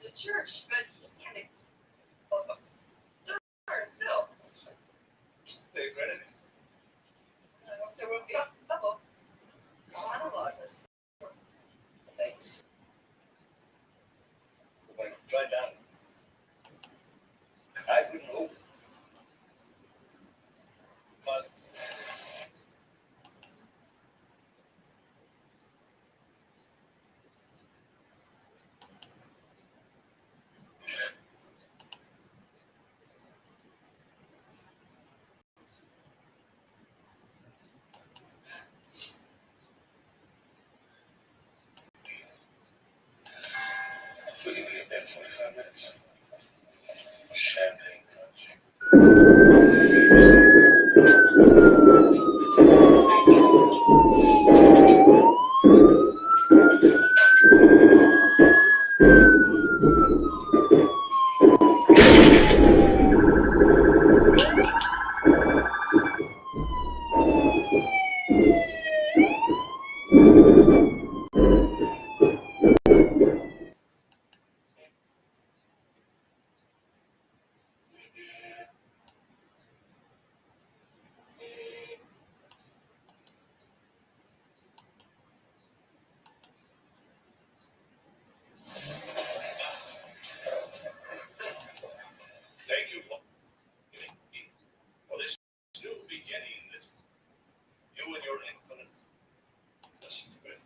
to church, but he kind of darn still. Take credit. I hope there won't be a couple monologues. Thanks. When try down, I wouldn't hope. But we can be there in 25 minutes. Champagne punch. Thank you for this new beginning that you and your infinite blessed with.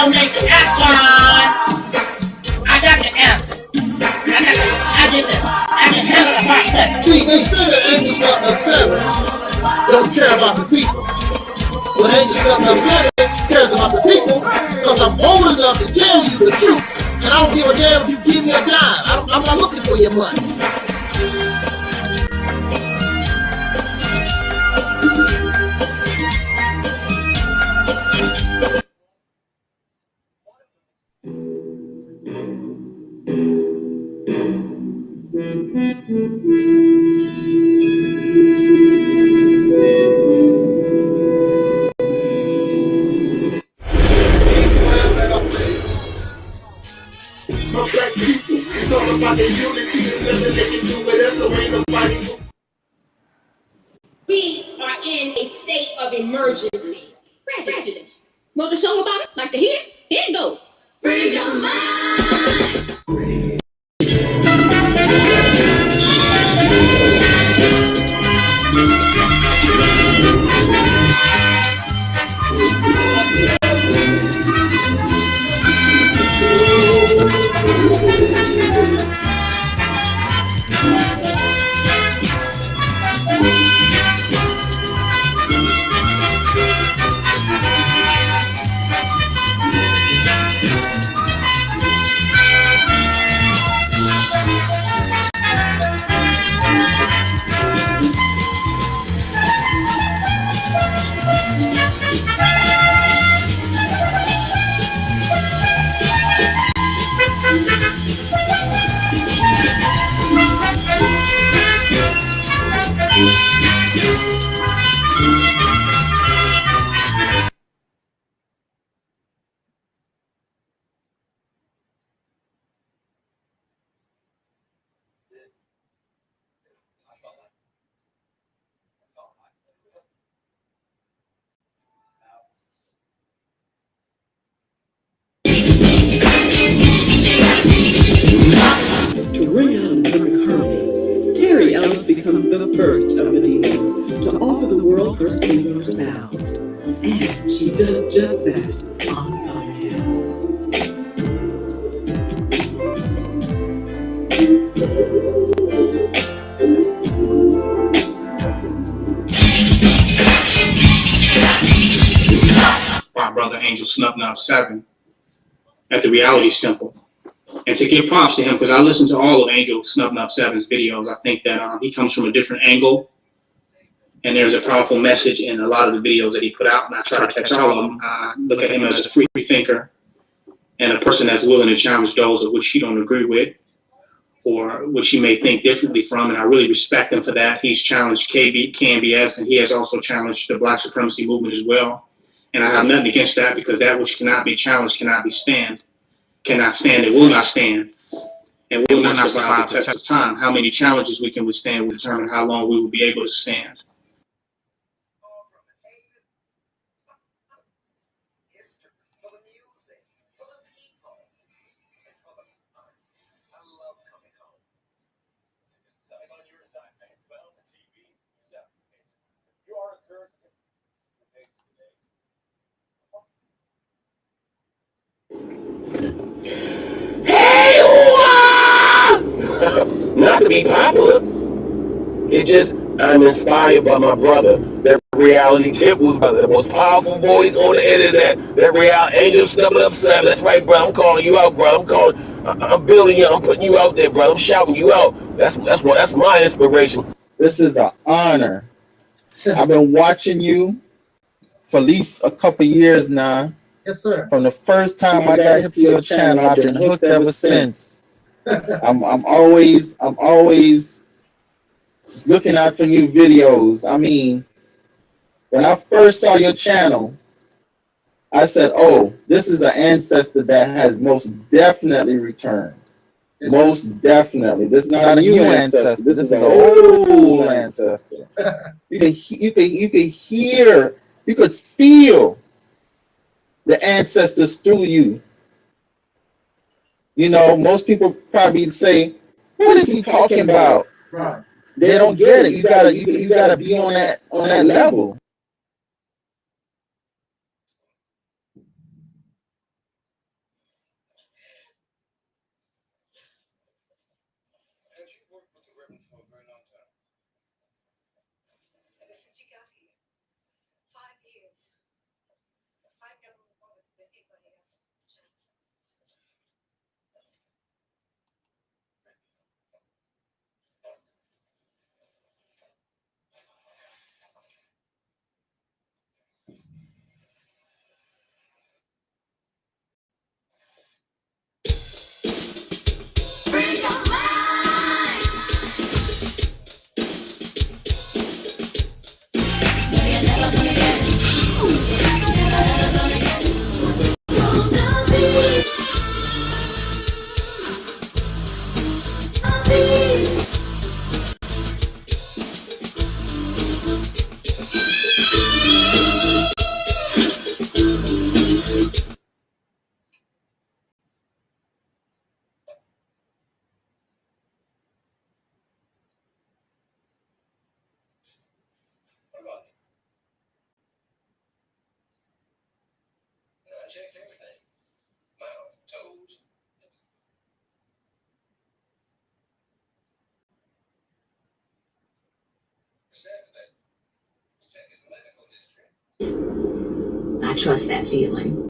Don't make the I got the answer. I can handle the process. See, they say that angel stuff upset don't care about the people. But angel stuff upset cares about the people because I'm old enough to tell you the truth. And I don't give a damn if you give me a dime. I'm not looking for your money. Black people, it's all about the unity and nothing they can do with us, so ain't nobody. We are in a state of emergency. Prejudice. Want to show about it? Like to hear? Here you go. Free your mind. And she does just that on the other hand. My brother Angel Snub 7 at the Reality Temple. And to give props to him, because I listened to all of Angel Snub 7's videos, I think that he comes from a different angle. And there's a powerful message in a lot of the videos that he put out, and I try to catch all of them. I look at him as a free thinker and a person that's willing to challenge those of which he don't agree with or which he may think differently from, and I really respect him for that. He's challenged KNBS, and he has also challenged the Black supremacy movement as well. And I have nothing against that, because that which cannot be challenged cannot stand, it will not stand, and will not survive the test of time. How many challenges we can withstand will determine how long we will be able to stand. History for the music, for the people, and for the fun. I love coming home. I'm on your side, man. Bounce TV, use applications. You are encouraged to day to day. Not to be popular. It just, I'm inspired by my brother. That reality tip was the most powerful voice on the internet. That real Angel Snub 7. That's right, bro. I'm calling you out, bro. I'm building you. I'm putting you out there, bro. I'm shouting you out. That's my inspiration. This is an honor. I've been watching you for at least a couple years now. Yes, sir. From the first time I got hip to your channel, I've been hooked ever since. I'm always looking out for new videos. I mean, when I first saw your channel, I said, "Oh, this is an ancestor that has most definitely returned. Yes, most definitely. This is not a new ancestor. This is an old ancestor. You could hear, you could feel the ancestors through you. You know, most people probably say, "What is he talking about?" Right. They don't get it. You gotta be on that level. Had you worked with the Reverend for a very long time? Ever since you got here, 5 years. I've never wanted anybody else's chance. What about it? I checked everything. Mouth, toes. Saturday. Check his medical history. I trust that feeling.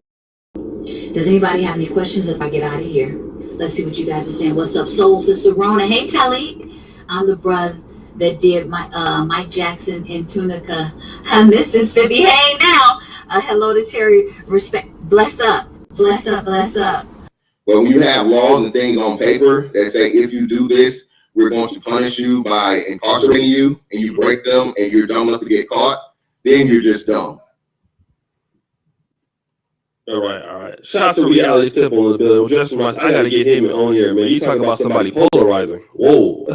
Does anybody have any questions if I get out of here? Let's see what you guys are saying. What's up, Soul Sister Rona? Hey, Taalik. I'm the brother that did my Mike Jackson in Tunica, Mississippi. Hey, now. Hello to Terry. Respect. Bless up. Bless up. Bless up. But when you have laws and things on paper that say, if you do this, we're going to punish you by incarcerating you, and you break them and you're dumb enough to get caught, then you're just dumb. All right. Shout out to Reality Temple in the building. Just I got to get him on here, man. You talking about somebody polarizing. Whoa.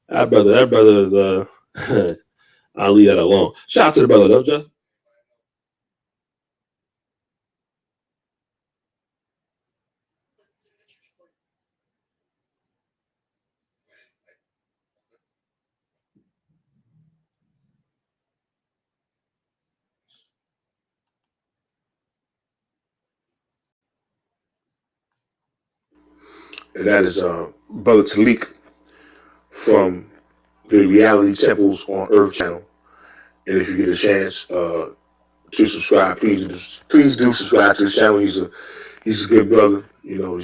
that brother is, I'll leave that alone. Shout out to the brother, though, Justin. and that is Brother Taalik from the Reality Temples on Earth channel. And if you get a chance to subscribe, please do subscribe to his channel. He's a good brother. You know,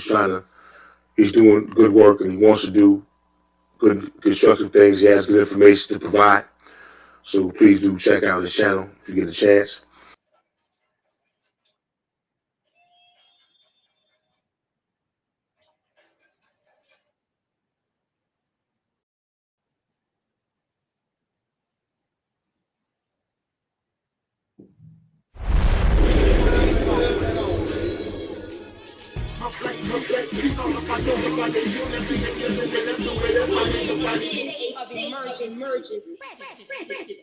he's doing good work, and he wants to do good constructive things. He has good information to provide. So please do check out his channel if you get a chance.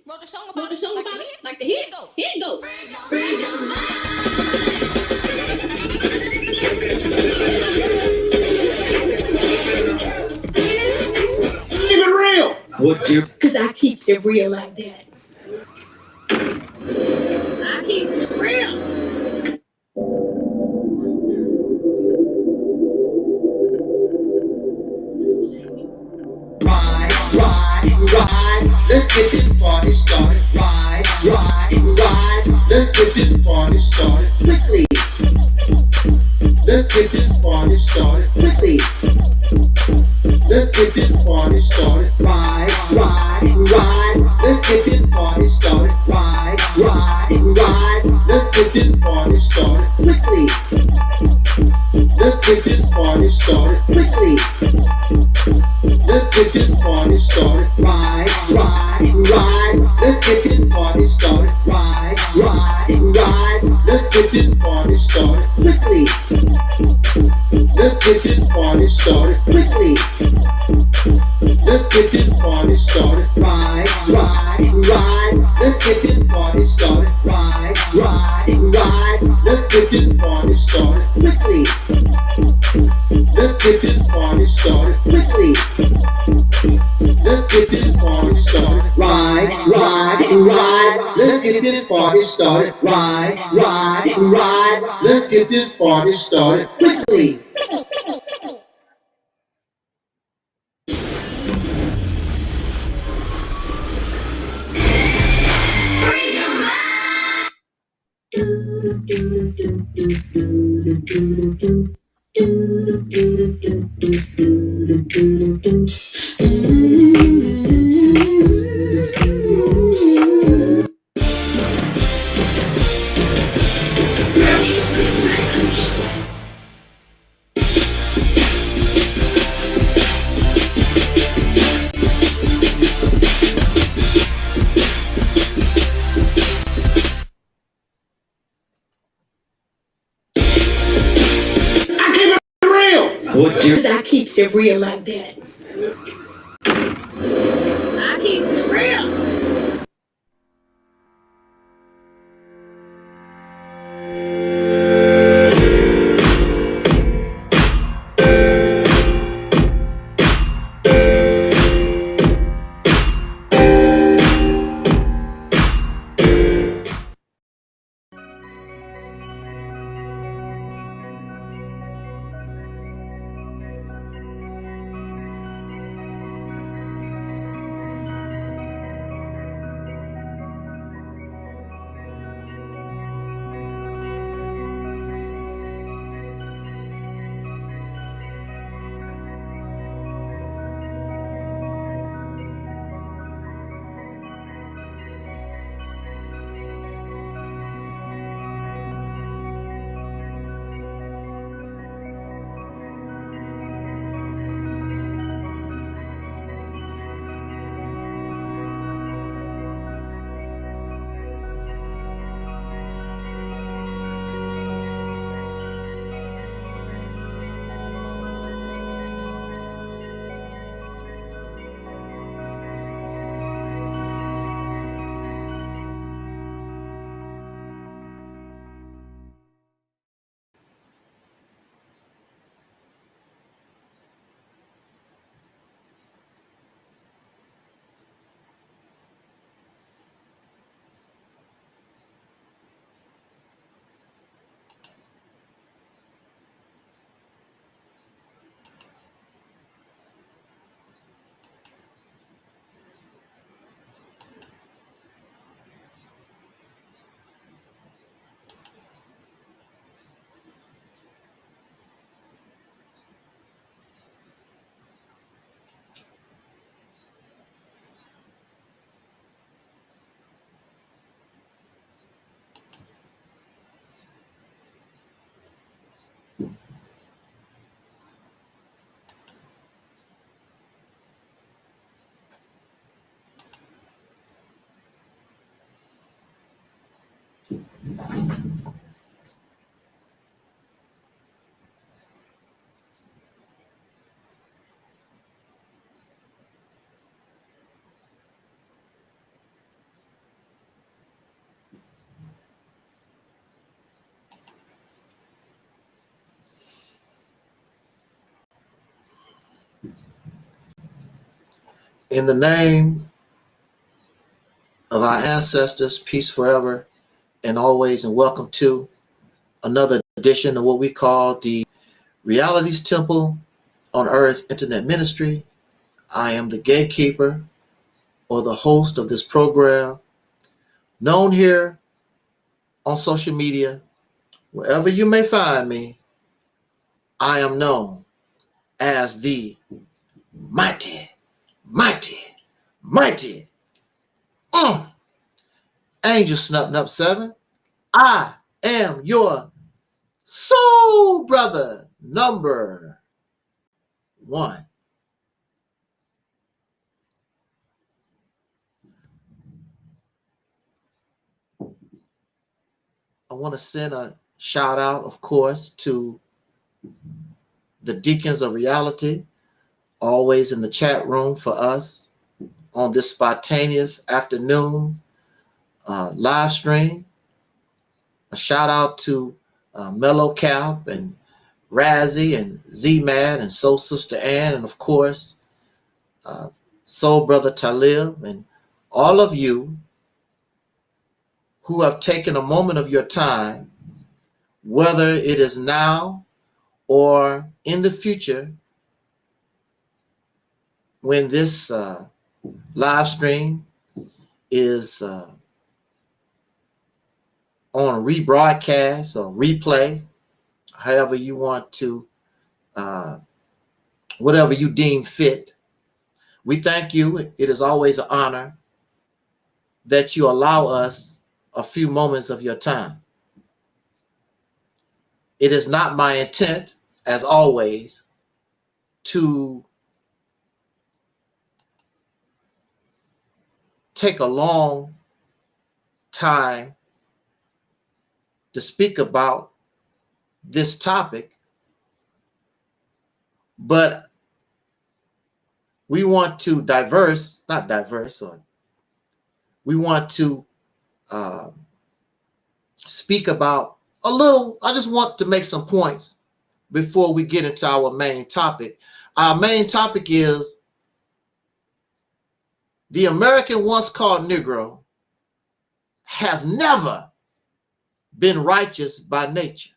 Wrote a song about it, like the hit. Here it goes. Keep it real. What you? Cause I keeps it real like that. I keep it real. Ride, let's get this party started. Ride, let's get this party started quickly. Let's get this party started quickly. Let's get this party started. Ride, let's get this party started. Ride, let's get this party started quickly. Let's get this party started quickly. Let's get this party started. Ride, let's get this party started. Ride, let's get this party started quickly. Let's get this party started quickly. Let's get this party started. Ride, let's get this party started. Ride, let's get this party started quickly. Let's get this party started quickly. Let's get this party started. Ride, let's get this party started. Ride, let's get this party started quickly. Cause I keeps it real like that. I keep it real. In the name of our ancestors, peace forever and always, and welcome to another edition of what we call the Realities Temple on Earth Internet Ministry. I am the gatekeeper or the host of this program, known here on social media, wherever you may find me. I am known as the mighty Angel Snupnup 7. I am your soul brother number 1. I want to send a shout out, of course, to the Deacons of Reality, always in the chat room for us on this spontaneous afternoon live stream. A shout out to Mellow Cap and Razzie and Z-Mad and Soul Sister Ann, and of course Soul Brother Talib, and all of you who have taken a moment of your time, whether it is now or in the future, when this live stream is on rebroadcast or replay, however you want to, whatever you deem fit. We thank you. It is always an honor that you allow us a few moments of your time. It is not my intent, as always, to take a long time to speak about this topic, but we want to we want to speak about a little. I just want to make some points before we get into our main topic. Our main topic is the American once called Negro has never been righteous by nature.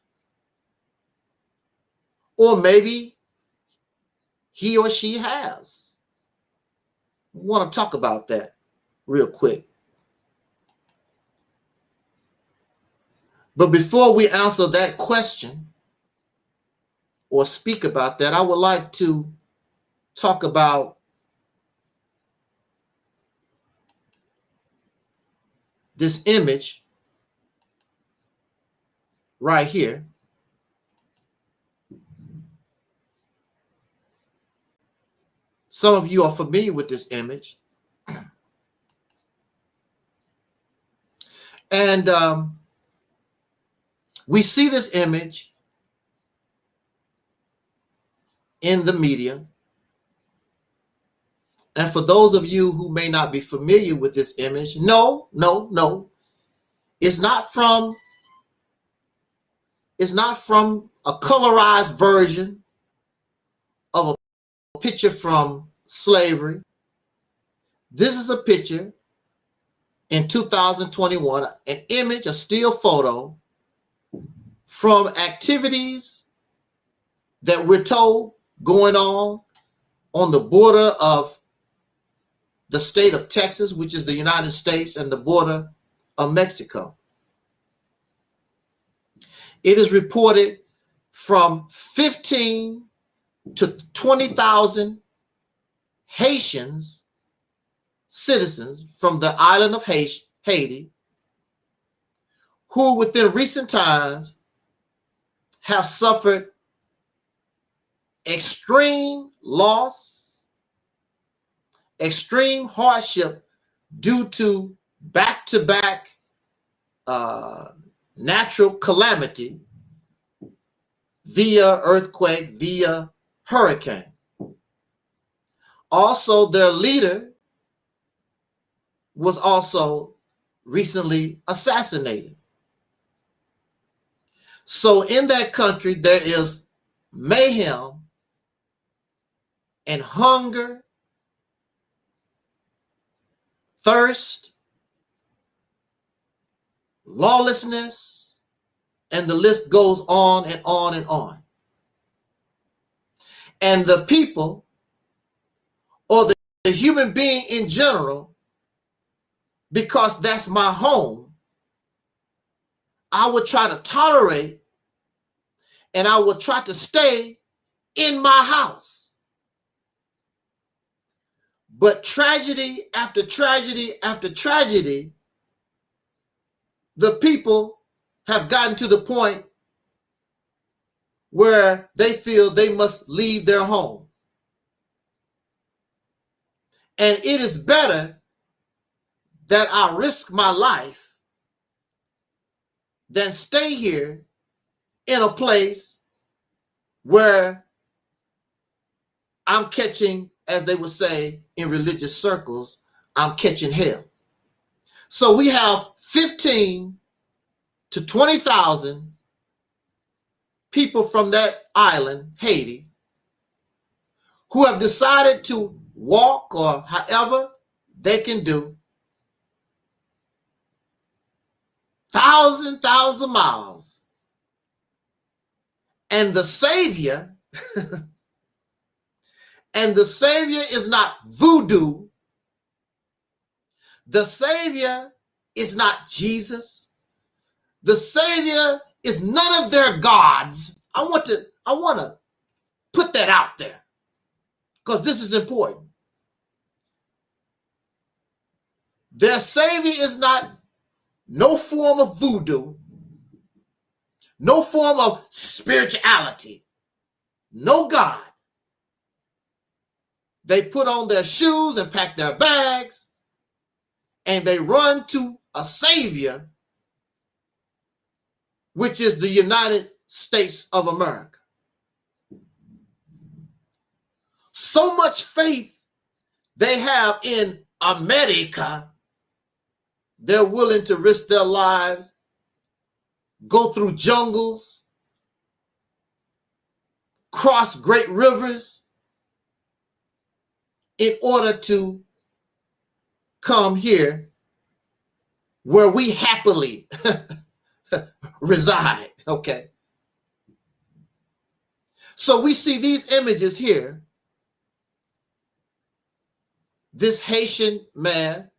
Or maybe he or she has. I want to talk about that real quick. But before we answer that question or speak about that, I would like to talk about this image right here. Some of you are familiar with this image. And we see this image in the media. And for those of you who may not be familiar with this image, no. It's not from a colorized version of a picture from slavery. This is a picture in 2021, an image, a still photo from activities that we're told going on the border of the state of Texas, which is the United States, and the border of Mexico. It is reported from 15 to 20,000 Haitians, citizens from the island of Haiti, who within recent times have suffered extreme loss, extreme hardship due to back-to-back natural calamity via earthquake, via hurricane. Also, their leader was also recently assassinated. So in that country, there is mayhem and hunger, thirst, lawlessness, and the list goes on and on and on. And the people, or the human being in general, because that's my home, I would try to tolerate and I would try to stay in my house. But tragedy after tragedy after tragedy, the people have gotten to the point where they feel they must leave their home. And it is better that I risk my life than stay here in a place where I'm catching, as they would say in religious circles, I'm catching hell. So we have 15 to 20,000 people from that island, Haiti, who have decided to walk, or however they can do, thousand miles. And the Savior, and the Savior is not voodoo. The Savior is not Jesus. The Savior is none of their gods. I want to put that out there because this is important. Their Savior is not no form of voodoo, no form of spirituality, no God. They put on their shoes and pack their bags and they run to a Savior, which is the United States of America. So much faith they have in America, they're willing to risk their lives, go through jungles, cross great rivers in order to come here where we happily reside, okay? So we see these images here. This Haitian man,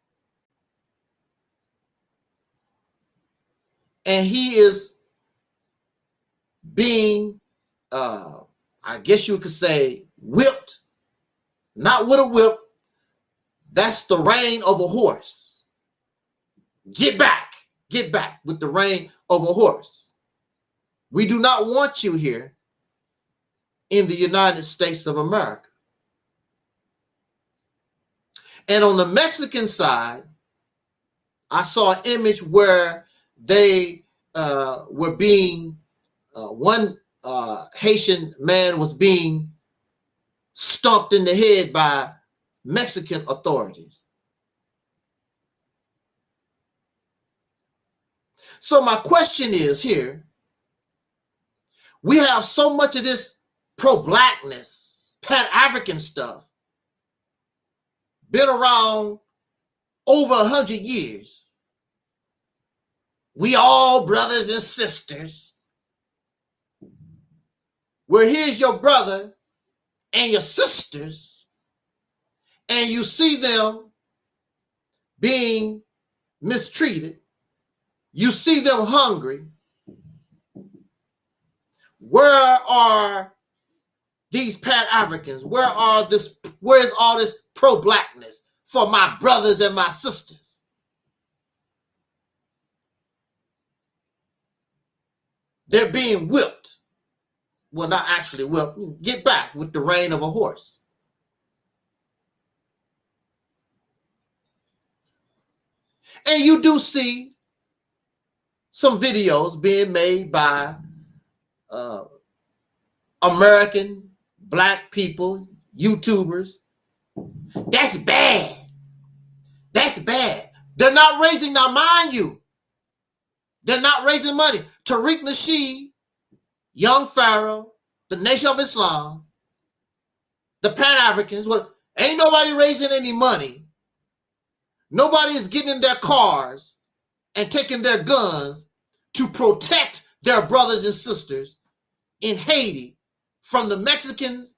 and he is being, I guess you could say, whipped, not with a whip. That's the rein of a horse. Get back with the rein of a horse. We do not want you here in the United States of America. And on the Mexican side, I saw an image where they were being, one Haitian man was being stomped in the head by Mexican authorities. So my question is here, we have so much of this pro-blackness, Pan-African stuff, been around over 100 years. We all brothers and sisters. Where here's your brother and your sisters, and you see them being mistreated. You see them hungry. Where are these Pan-Africans? Where is all this pro-blackness for my brothers and my sisters? They're being whipped. Well, not actually whipped. Get back with the rein of a horse. And you do see some videos being made by American black people, YouTubers. That's bad. That's bad. They're not raising, now mind you, they're not raising money. Tariq Nasheed, Young Pharaoh, the Nation of Islam, the Pan-Africans, well, ain't nobody raising any money. Nobody is getting in their cars and taking their guns to protect their brothers and sisters in Haiti from the Mexicans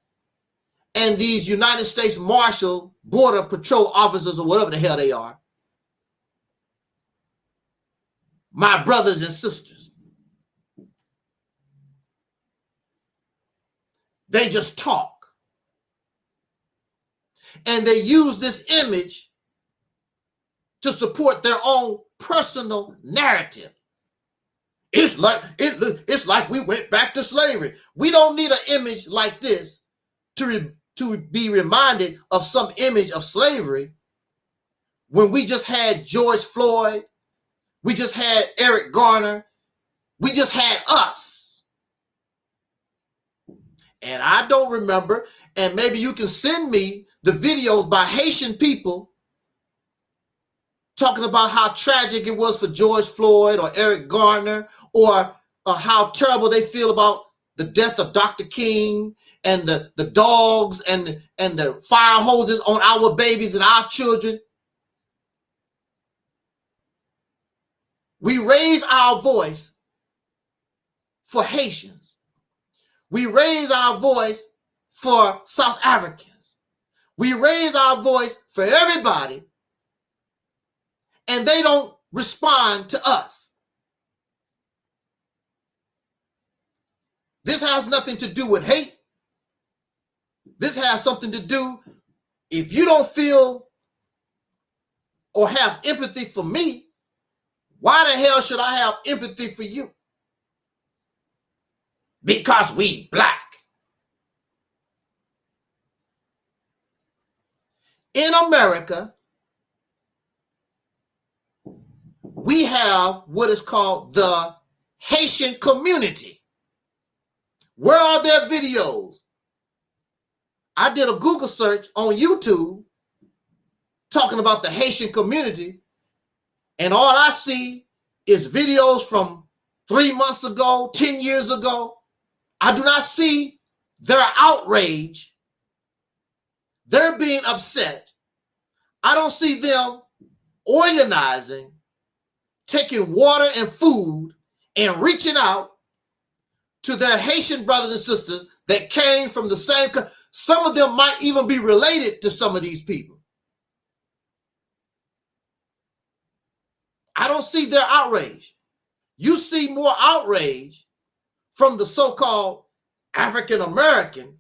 and these United States Marshal Border Patrol officers or whatever the hell they are. My brothers and sisters. They just talk. And they use this image to support their own personal narrative. It's like we went back to slavery. We don't need an image like this to be reminded of some image of slavery when we just had George Floyd, we just had Eric Garner, we just had us. And I don't remember, and maybe you can send me the videos by Haitian people talking about how tragic it was for George Floyd or Eric Garner, or how terrible they feel about the death of Dr. King and the dogs and the fire hoses on our babies and our children. We raise our voice for Haitians. We raise our voice for South Africans. We raise our voice for everybody, and they don't respond to us. This has nothing to do with hate. This has something to do, if you don't feel or have empathy for me, why the hell should I have empathy for you? Because we black. In America, we have what is called the Haitian community. Where are their videos? I did a Google search on YouTube talking about the Haitian community, and all I see is videos from 3 months ago, 10 years ago. I do not see their outrage. They're being upset. I don't see them organizing, taking water and food and reaching out to their Haitian brothers and sisters that came from the same country. Some of them might even be related to some of these people. I don't see their outrage. You see more outrage from the so-called African American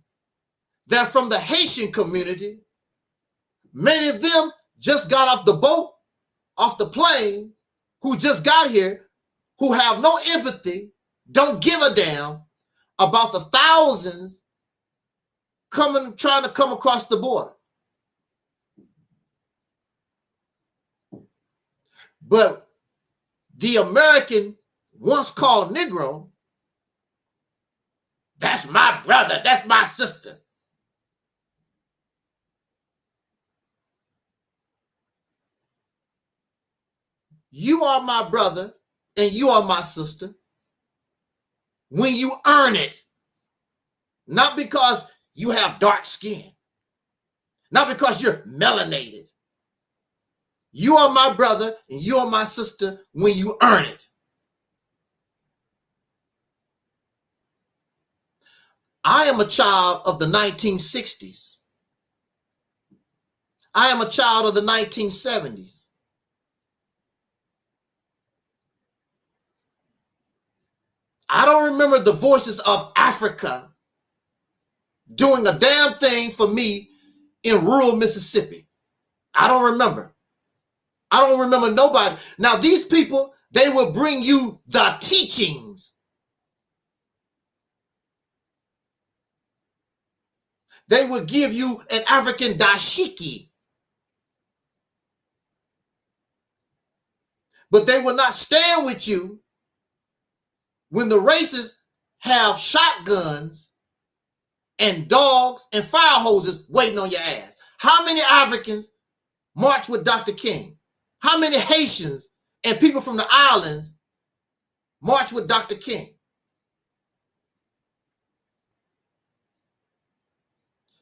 than from the Haitian community. Many of them just got off the boat, off the plane, who just got here, who have no empathy, don't give a damn about the thousands trying to come across the border. But the American, once called Negro, that's my brother, that's my sister. You are my brother and you are my sister when you earn it. Not because you have dark skin. Not because you're melanated. You are my brother and you are my sister when you earn it. I am a child of the 1960s. I am a child of the 1970s. I don't remember the voices of Africa doing a damn thing for me in rural Mississippi. I don't remember. I don't remember nobody. Now, these people, they will bring you the teachings. They will give you an African dashiki. But they will not stand with you when the racists have shotguns and dogs and fire hoses waiting on your ass? How many Africans marched with Dr. King? How many Haitians and people from the islands marched with Dr. King?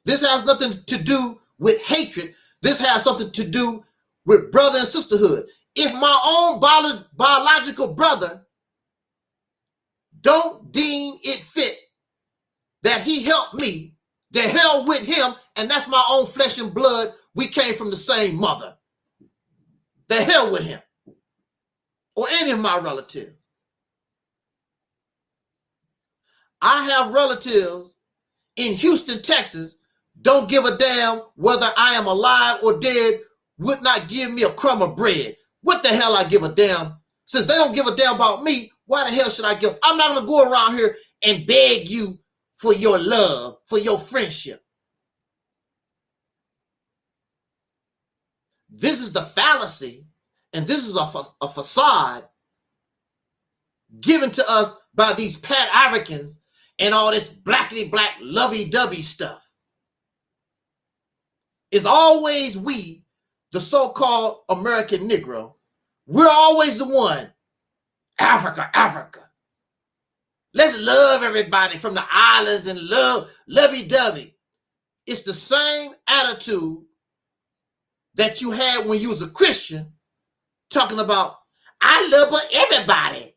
This has nothing to do with hatred. This has something to do with brother and sisterhood. If my own biological brother don't deem it fit that he helped me, the hell with him, and that's my own flesh and blood. We came from the same mother. The hell with him or any of my relatives. I have relatives in Houston, Texas, don't give a damn whether I am alive or dead, would not give me a crumb of bread. What the hell I give a damn? Since they don't give a damn about me, why the hell should I give? I'm not going to go around here and beg you for your love, for your friendship. This is the fallacy, and this is a facade given to us by these Pat Africans and all this blackity black lovey-dovey stuff. It's always we, the so-called American Negro, we're always the one. Africa, Africa. Let's love everybody from the islands and love lovey-dovey. It's the same attitude that you had when you was a Christian, talking about, I love everybody.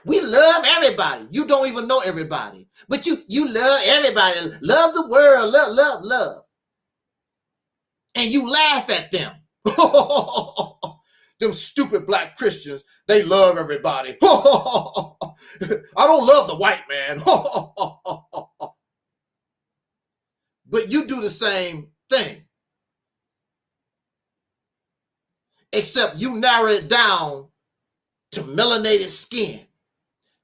We love everybody. You don't even know everybody, but you love everybody. Love the world. Love. And you laugh at them. Them stupid black Christians, they love everybody. I don't love the white man. But you do the same thing. Except you narrow it down to melanated skin.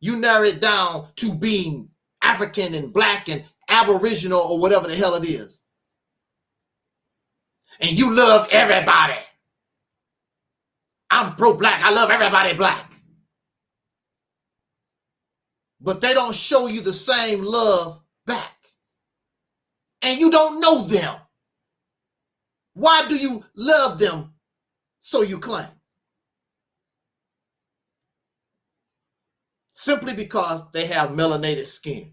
You narrow it down to being African and black and aboriginal or whatever the hell it is. And you love everybody. I'm pro-black. I love everybody black. But they don't show you the same love back. And you don't know them. Why do you love them, so you claim? Simply because they have melanated skin.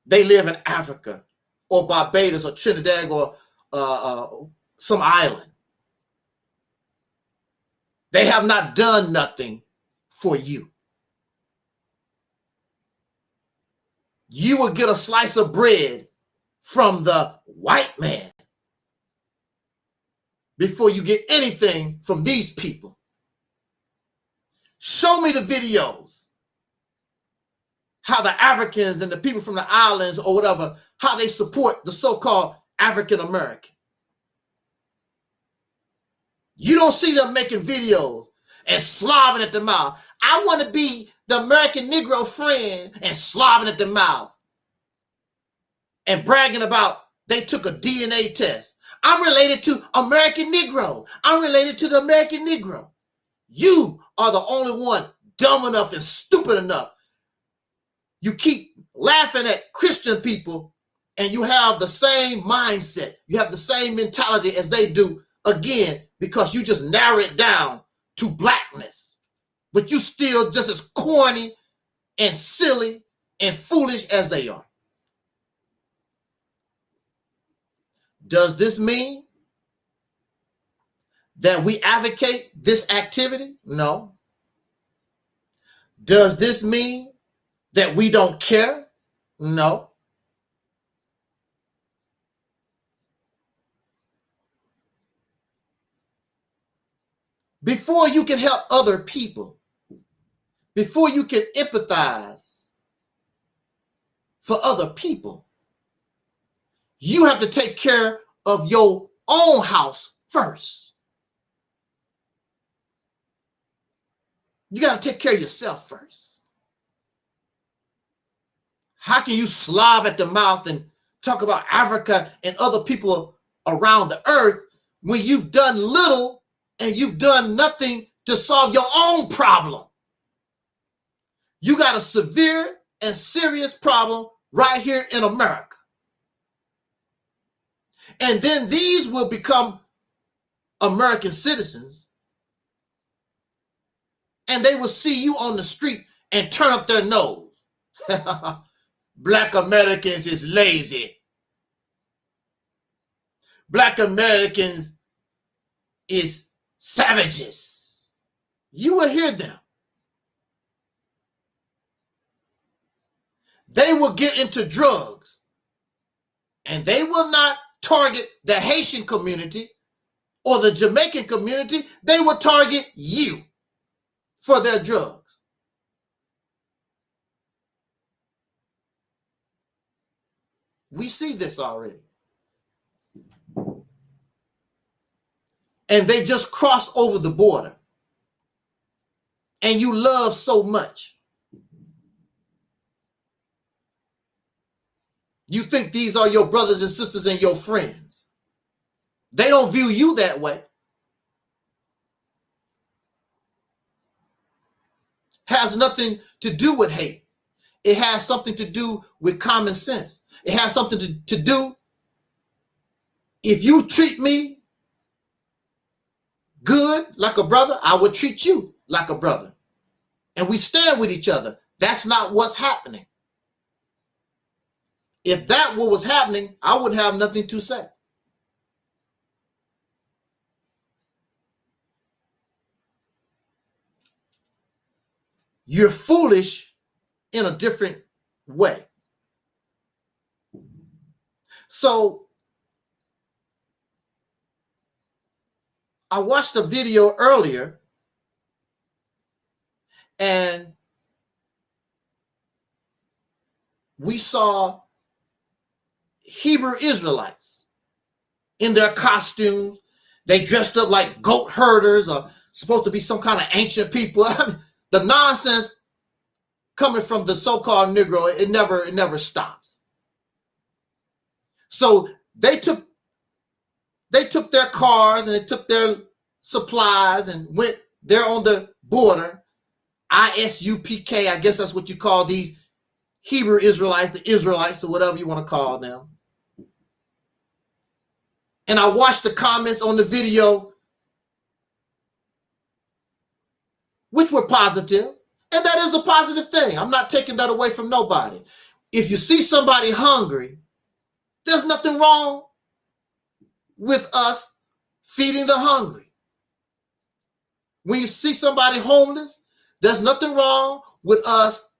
They live in Africa or Barbados or Trinidad or some island. They have not done nothing for you. You will get a slice of bread from the white man before you get anything from these people. Show me the videos, how the Africans and the people from the islands or whatever, how they support the so-called African American. You don't see them making videos and slobbing at the mouth. I want to be the American Negro friend and slobbing at the mouth and bragging about they took a DNA test. I'm related to American Negro. I'm related to the American Negro. You are the only one dumb enough and stupid enough. You keep laughing at Christian people and you have the same mindset. You have the same mentality as they do, again, because you just narrow it down to blackness. But you still just as corny and silly and foolish as they are. Does this mean that we advocate this activity? No. Does this mean that we don't care? No. Before you can help other people, before you can empathize for other people, you have to take care of your own house first. You got to take care of yourself first. How can you slob at the mouth and talk about Africa and other people around the earth when you've done little and you've done nothing to solve your own problem? you got a severe and serious problem right here in America. And then these will become American citizens, and they will see you on the street and turn up their nose. Black Americans is lazy. Black Americans is savages. You will hear them. They will get into drugs, and they will not target the Haitian community or the Jamaican community. They will target you for their drugs. We see this already. And they just cross over the border. And you love so much. You think these are your brothers and sisters and your friends. They don't view you that way. Has nothing to do with hate. It has something to do with common sense. It has something to do. If you treat me good like a brother, I will treat you like a brother. And we stand with each other. That's not what's happening. If that what was happening, I wouldn't have nothing to say. You're foolish in a different way. So I watched a video earlier, and we saw Hebrew Israelites in their costumes. They dressed up like goat herders or supposed to be some kind of ancient people. The nonsense coming from the so-called Negro, it never stops. So they took their cars and they took their supplies and went there on the border. ISUPK, I guess that's what you call these Hebrew Israelites, the Israelites, or whatever you want to call them. And I watched the comments on the video, which were positive. And that is a positive thing. I'm not taking that away from nobody. If you see somebody hungry, there's nothing wrong with us feeding the hungry. When you see somebody homeless, there's nothing wrong with us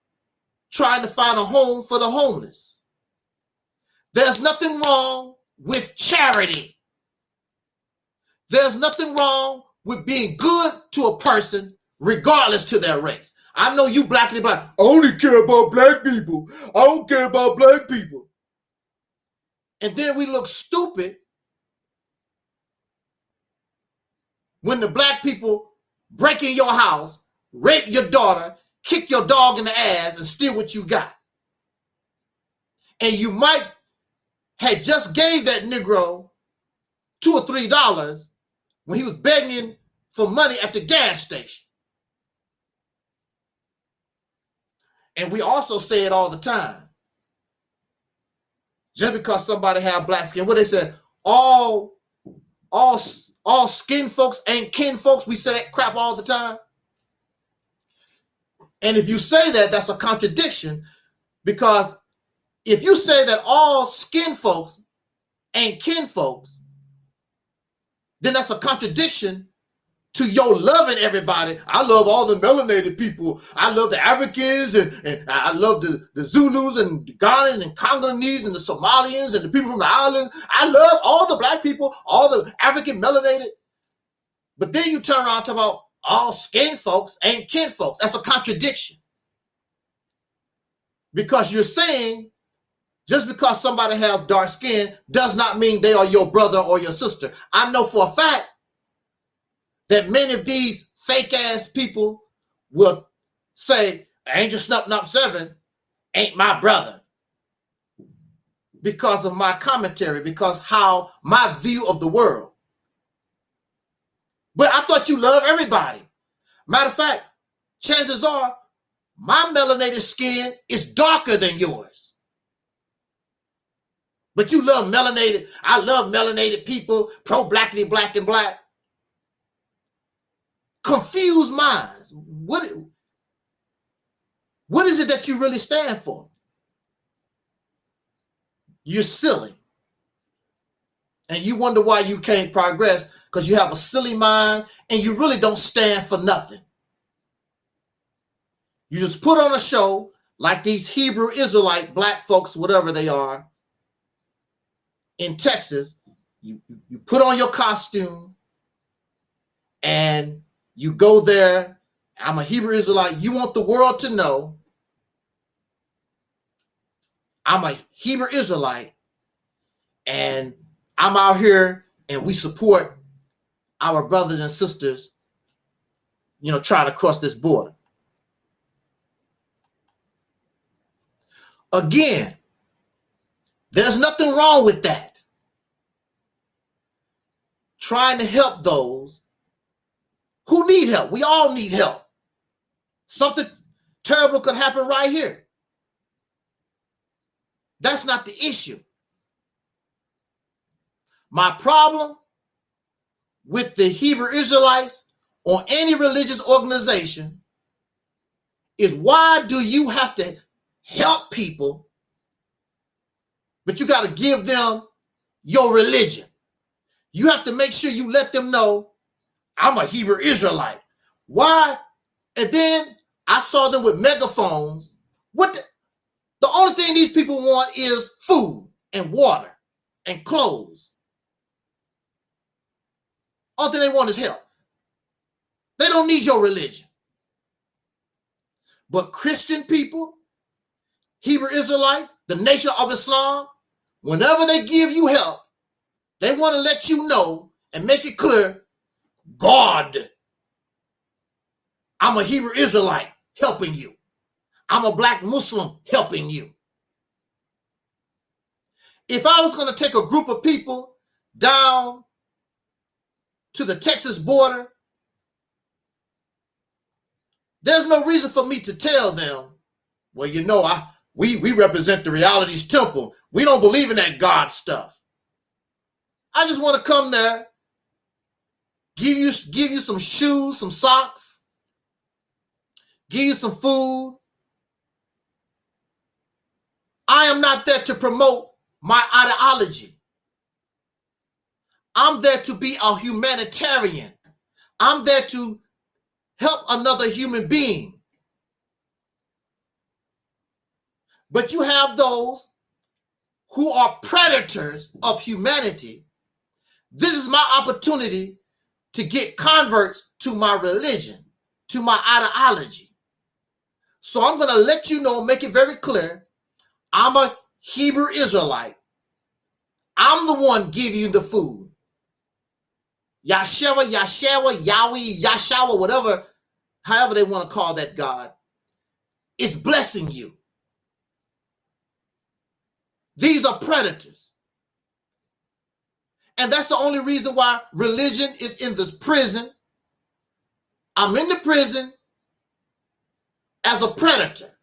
trying to find a home for the homeless. There's nothing wrong with charity. There's nothing wrong with being good to a person regardless to their race. I know you black and black. I only care about black people. I don't care about black people. And then we look stupid when the black people break in your house, rape your daughter, kick your dog in the ass, and steal what you got. And you might have just gave that Negro $2 or $3 when he was begging for money at the gas station. And we also say it all the time. Just because somebody have black skin, what they said, all skin folks ain't kin folks. We say that crap all the time. And if you say that, that's a contradiction, because if you say that all skin folks ain't kin folks, then that's a contradiction to your loving everybody. I love all the melanated people. I love the Africans, and I love the Zulus and the Ghanaians and Congolese and the Somalians and the people from the island. I love all the black people, all the African melanated. But then you turn around and talk about all skin folks ain't kin folks. That's a contradiction. Because you're saying just because somebody has dark skin does not mean they are your brother or your sister. I know for a fact that many of these fake ass people will say Angel Snupnup 7 ain't my brother because of my commentary, because how my view of the world. But I thought you love everybody. Matter of fact, chances are My melanated skin is darker than yours. But you love melanated. I love melanated people, pro-blackity, black and black. Confused minds. What is it that you really stand for? You're silly. And you wonder why you can't progress, because you have a silly mind and you really don't stand for nothing. You just put on a show like these Hebrew Israelite black folks, whatever they are, in Texas. You put on your costume and you go there. I'm a Hebrew Israelite. You want the world to know I'm a Hebrew Israelite and I'm out here and we support our brothers and sisters, you know, trying to cross this border. Again, there's nothing wrong with that. Trying to help those who need help. We all need help. Something terrible could happen right here. That's not the issue. My problem with the Hebrew Israelites or any religious organization is, why do you have to help people, but you got to give them your religion? You have to make sure you let them know I'm a Hebrew Israelite. Why? And then I saw them with megaphones. The only thing these people want is food and water and clothes. All thing they want is help. They don't need your religion. But Christian people, Hebrew Israelites, the nation of Islam, whenever they give you help, they want to let you know and make it clear, God, I'm a Hebrew Israelite helping you. I'm a black Muslim helping you. If I was going to take a group of people down to the Texas border, there's no reason for me to tell them, well, you know, we represent the Reality's temple. We don't believe in that God stuff. I just want to come there, give you some shoes, some socks, give you some food. I am not there to promote my ideology. I'm there to be a humanitarian. I'm there to help another human being. But you have those who are predators of humanity. This is my opportunity to get converts to my religion, to my ideology. So I'm going to let you know, make it very clear, I'm a Hebrew Israelite. I'm the one giving you the food. Yahshua, Yahweh, Yahshua, whatever, however they want to call that God, is blessing you. These are predators. And that's the only reason why religion is in this prison. I'm in the prison as a predator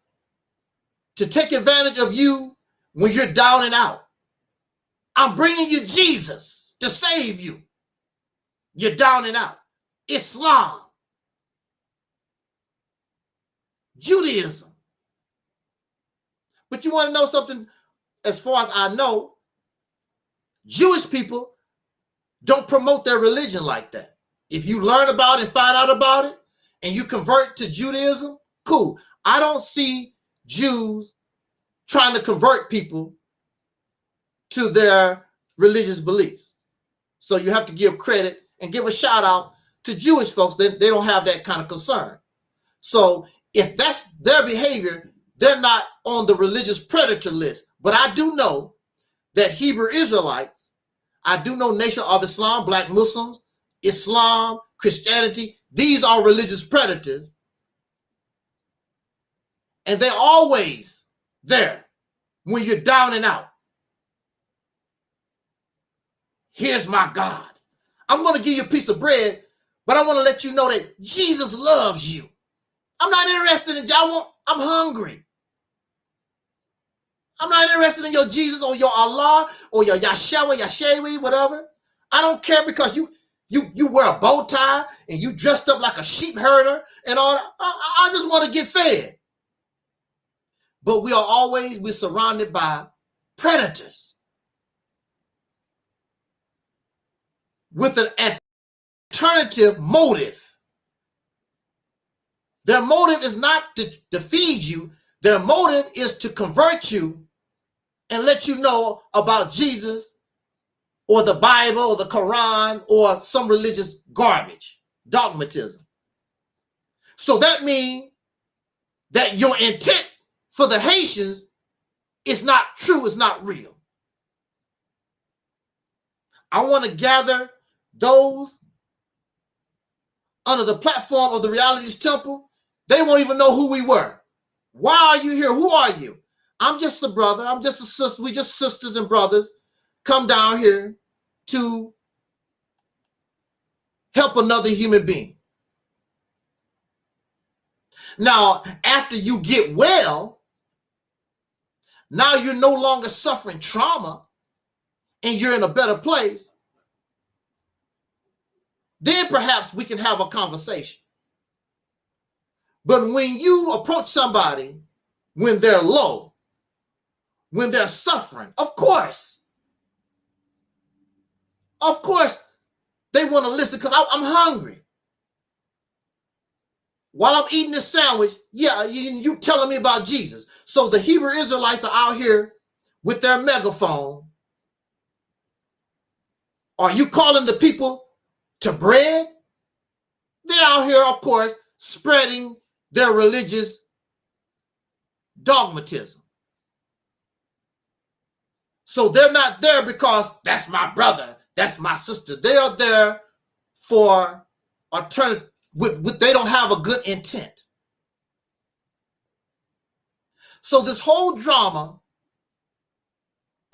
to take advantage of you when you're down and out. I'm bringing you Jesus to save you. You're down and out. Islam, Judaism. But you want to know something? As far as I know, Jewish people don't promote their religion like that. If you learn about it and find out about it and you convert to Judaism, cool. I don't see Jews trying to convert people to their religious beliefs. So you have to give credit and give a shout out to Jewish folks. They don't have that kind of concern. So if that's their behavior, they're not on the religious predator list. But I do know that Hebrew Israelites, I do know Nation of Islam, black Muslims, Islam, Christianity, these are religious predators. And they're always there when you're down and out. Here's my God. I'm going to give you a piece of bread, but I want to let you know that Jesus loves you. I'm not interested in I'm hungry. I'm not interested in your Jesus or your Allah or your Yahshua, Yahshua, whatever. I don't care because you wear a bow tie and you dressed up like a sheep herder and all that. I just want to get fed. But we're surrounded by predators with an alternative motive. Their motive is not to feed you. Their motive is to convert you and let you know about Jesus or the Bible or the Quran or some religious garbage, dogmatism. So that means that your intent for the Haitians is not true, it's not real. I want to gather those under the platform of the Realities Temple. They won't even know who we were. Why are you here? Who are you? I'm just a brother. I'm just a sister. We just sisters and brothers come down here to help another human being. Now, after you get well, now you're no longer suffering trauma and you're in a better place. Then perhaps we can have a conversation. But when you approach somebody when they're low, when they're suffering, of course, they want to listen because I'm hungry. While I'm eating this sandwich, yeah, you telling me about Jesus. So the Hebrew Israelites are out here with their megaphone. Are you calling the people to bread? They're out here, of course, spreading their religious dogmatism. So they're not there because that's my brother, that's my sister. They are there for alternative. They don't have a good intent. So this whole drama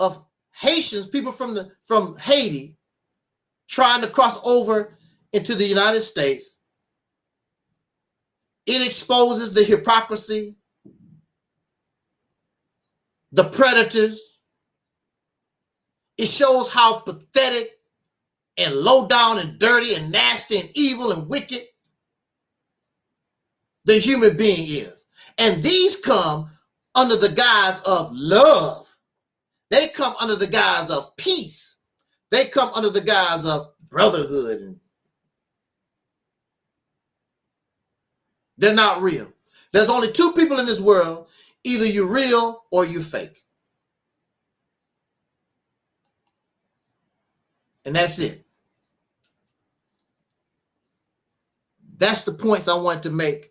of Haitians, people from Haiti, trying to cross over into the United States, it exposes the hypocrisy, the predators. It shows how pathetic and low down and dirty and nasty and evil and wicked the human being is. And these come under the guise of love. They come under the guise of peace. They come under the guise of brotherhood. And they're not real. There's only two people in this world. Either you're real or you fake. And that's it. That's the points I want to make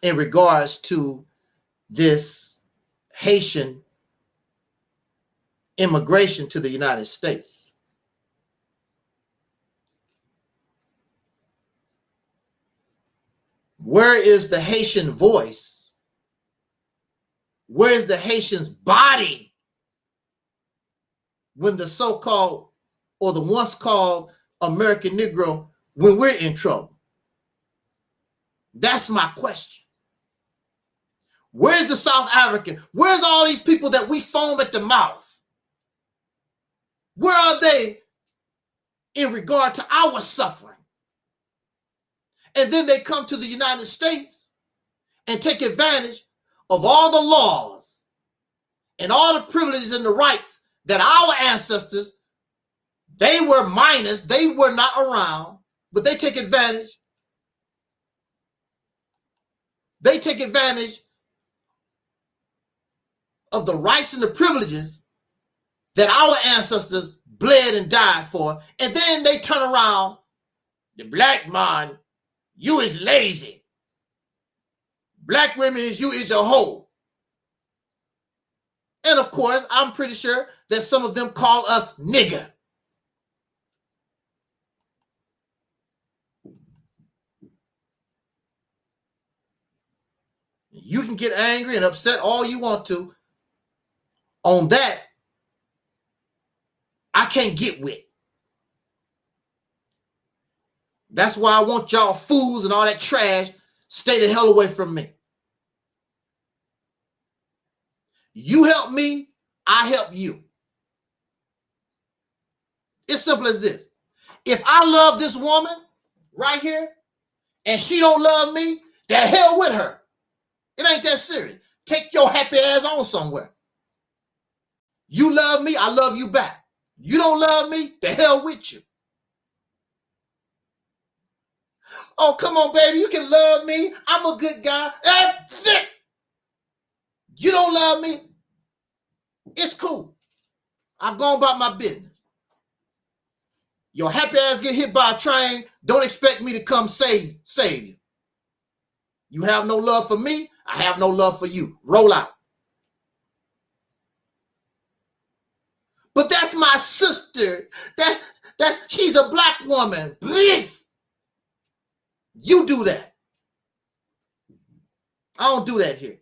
in regards to this Haitian immigration to the United States. Where is the Haitian voice? Where is the Haitian's body when the so-called or the once called American Negro, when we're in trouble? That's my question. Where's the South African? Where's all these people that we foam at the mouth? Where are they in regard to our suffering? And then they come to the United States and take advantage of all the laws and all the privileges and the rights that our ancestors, they were minors, they were not around, but they take advantage. They take advantage of the rights and the privileges that our ancestors bled and died for. And then they turn around, the black man, you is lazy. Black women, you is a hoe. And of course, I'm pretty sure that some of them call us nigger. You can get angry and upset all you want to. On that, I can't get with. That's why I want y'all fools and all that trash stay the hell away from me. You help me, I help you. It's simple as this. If I love this woman right here and she don't love me, the hell with her. It ain't that serious. Take your happy ass on somewhere. You love me, I love you back. You don't love me, the hell with you. Oh, come on, baby, you can love me. I'm a good guy. That's it. You don't love me, it's cool. I'm going about my business. Your happy ass get hit by a train, don't expect me to come save you. You have no love for me, I have no love for you. Roll out. But that's my sister. She's a black woman. Please. You do that. I don't do that here.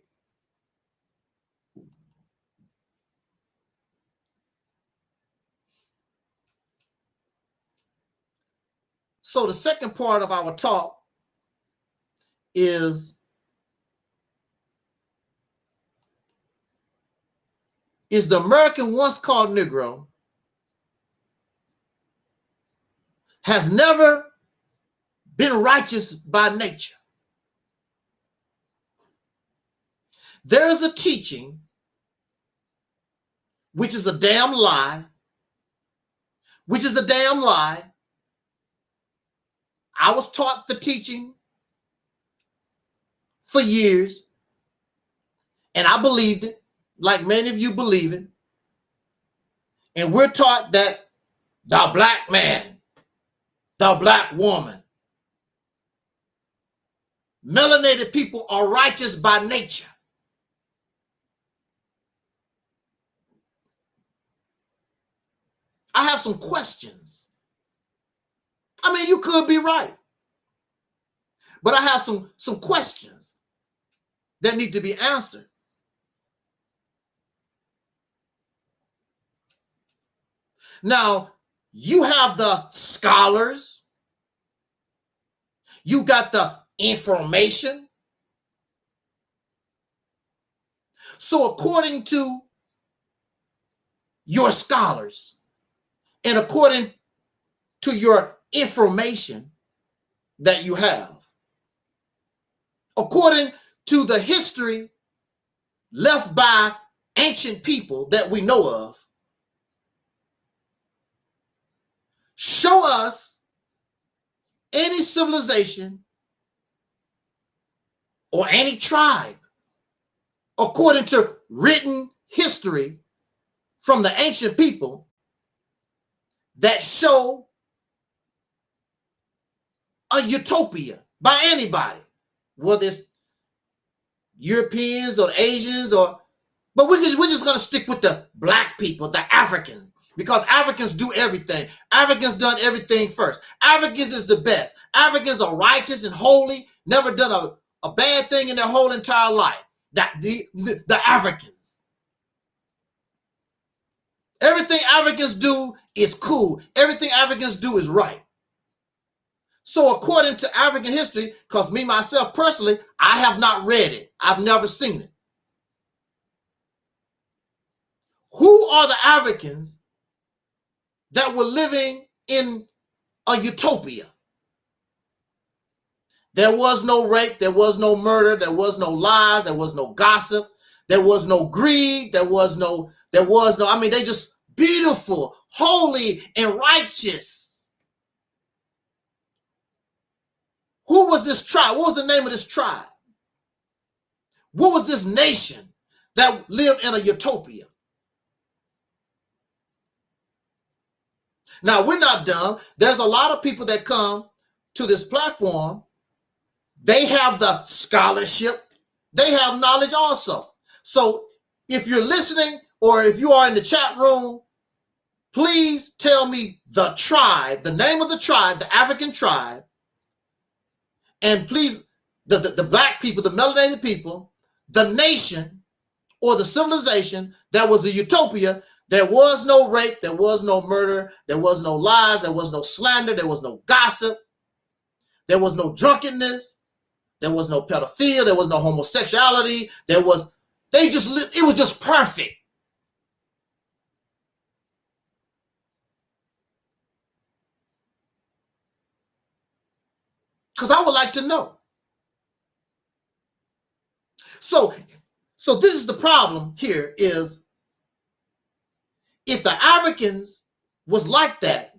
So the second part of our talk is the American once called Negro has never been righteous by nature. There is a teaching which is a damn lie, I was taught the teaching for years, and I believed it, like many of you believe it. And we're taught that the black man, the black woman, melanated people are righteous by nature. I have some questions. I mean, you could be right, but I have some questions that need to be answered. Now, you have the scholars, you got the information. So according to your scholars and according to your information that you have, according to the history left by ancient people that we know of, show us any civilization or any tribe, according to written history from the ancient people, that show a utopia by anybody, whether it's Europeans or Asians, but we're just going to stick with the black people, the Africans, because Africans do everything. Africans done everything first. Africans is the best. Africans are righteous and holy, never done a bad thing in their whole entire life. The Africans. Everything Africans do is cool. Everything Africans do is right. So according to African history, because me, myself, personally, I have not read it. I've never seen it. Who are the Africans that were living in a utopia? There was no rape, there was no murder, there was no lies, there was no gossip, there was no greed, there was no, I mean, they just beautiful, holy, and righteous. Who was this tribe? What was the name of this tribe? What was this nation that lived in a utopia? Now, we're not dumb. There's a lot of people that come to this platform. They have the scholarship. They have knowledge also. So if you're listening or if you are in the chat room, please tell me the tribe, the name of the tribe, the African tribe, and please, the black people, the melanated people, the nation or the civilization that was a utopia. There was no rape, there was no murder, there was no lies, there was no slander, there was no gossip. There was no drunkenness. There was no pedophilia. There was no homosexuality. It was just perfect. Because I would like to know. So this is the problem here is if the Africans was like that,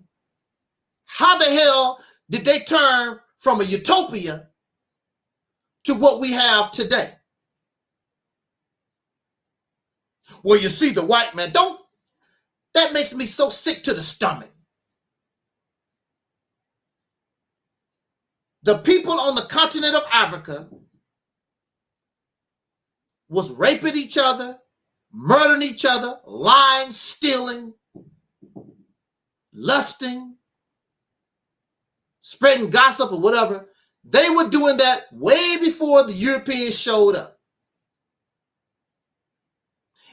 how the hell did they turn from a utopia to what we have today? Well, you see, the white man, that makes me so sick to the stomach. The people on the continent of Africa was raping each other, murdering each other, lying, stealing, lusting, spreading gossip or whatever. They were doing that way before the Europeans showed up.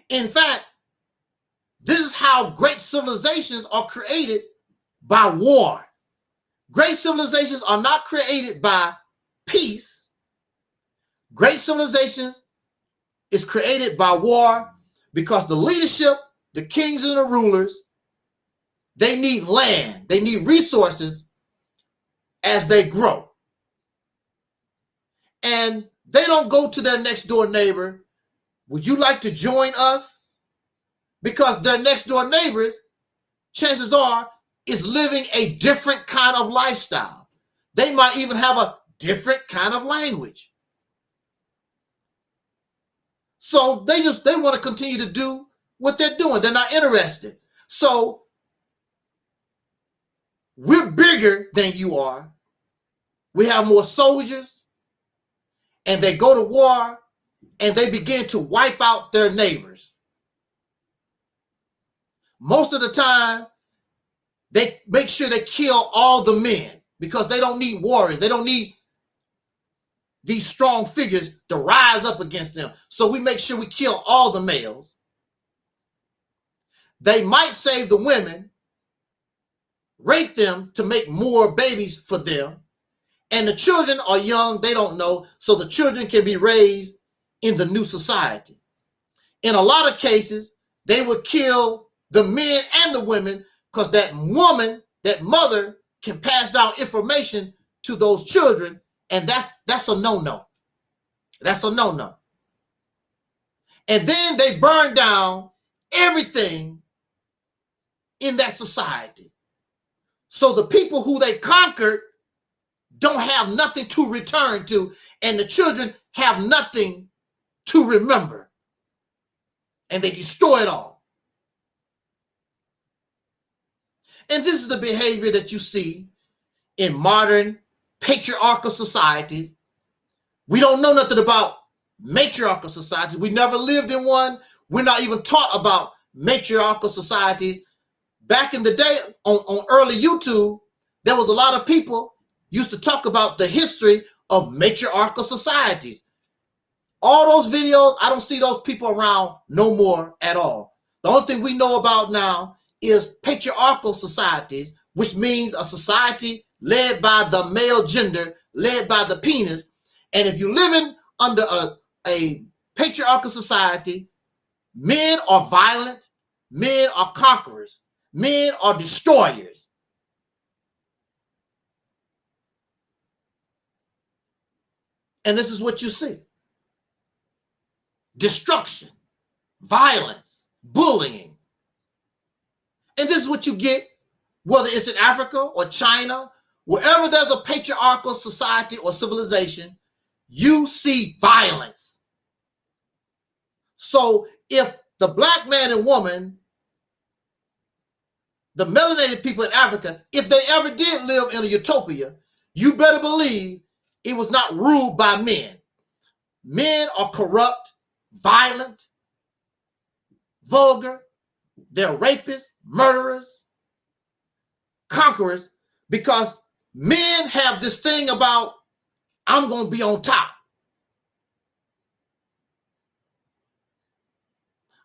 In fact, this is how great civilizations are created, by war. Great civilizations are not created by peace. Great civilizations is created by war because the leadership, the kings and the rulers, they need land, they need resources as they grow. And they don't go to their next door neighbor, would you like to join us? Because their next door neighbors, chances are, is living a different kind of lifestyle. They might even have a different kind of language. So they want to continue to do what they're doing. They're not interested. So we're bigger than you are. We have more soldiers, and they go to war and they begin to wipe out their neighbors. Most of the time, they make sure they kill all the men because they don't need warriors. They don't need these strong figures to rise up against them. So we make sure we kill all the males. They might save the women, rape them to make more babies for them. And the children are young, they don't know, so the children can be raised in the new society. In a lot of cases, they would kill the men and the women because that woman, that mother, can pass down information to those children, and that's a no-no. That's a no-no. And then they burn down everything in that society. So the people who they conquered don't have nothing to return to, and the children have nothing to remember. And they destroy it all. And this is the behavior that you see in modern patriarchal societies. We don't know nothing about matriarchal societies. We never lived in one. We're not even taught about matriarchal societies. Back in the day, on early YouTube, there was a lot of people used to talk about the history of matriarchal societies. All those videos, I don't see those people around no more at all. The only thing we know about now is patriarchal societies, which means a society led by the male gender, led by the penis. And if you're living under a patriarchal society, men are violent, men are conquerors, men are destroyers. And this is what you see. Destruction, violence, bullying. And this is what you get, whether it's in Africa or China, wherever there's a patriarchal society or civilization, you see violence. So if the black man and woman, the melanated people in Africa, if they ever did live in a utopia, you better believe it was not ruled by men. Men are corrupt, violent, vulgar. They're rapists, murderers, conquerors, because men have this thing about, I'm going to be on top.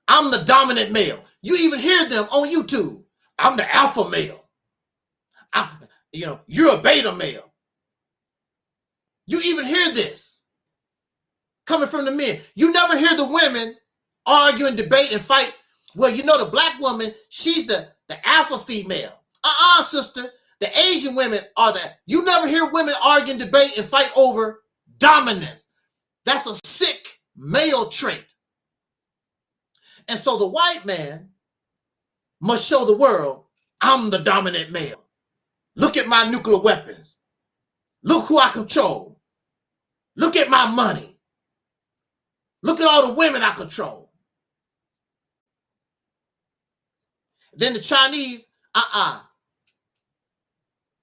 I'm the dominant male. You even hear them on YouTube. I'm the alpha male. You're a beta male. You even hear this coming from the men. You never hear the women argue and debate and fight. Well, you know, the black woman, she's the alpha female. Sister. The Asian women are that. You never hear women argue and debate and fight over dominance. That's a sick male trait. And so the white man must show the world, I'm the dominant male. Look at my nuclear weapons. Look who I control. Look at my money. Look at all the women I control. Then the Chinese,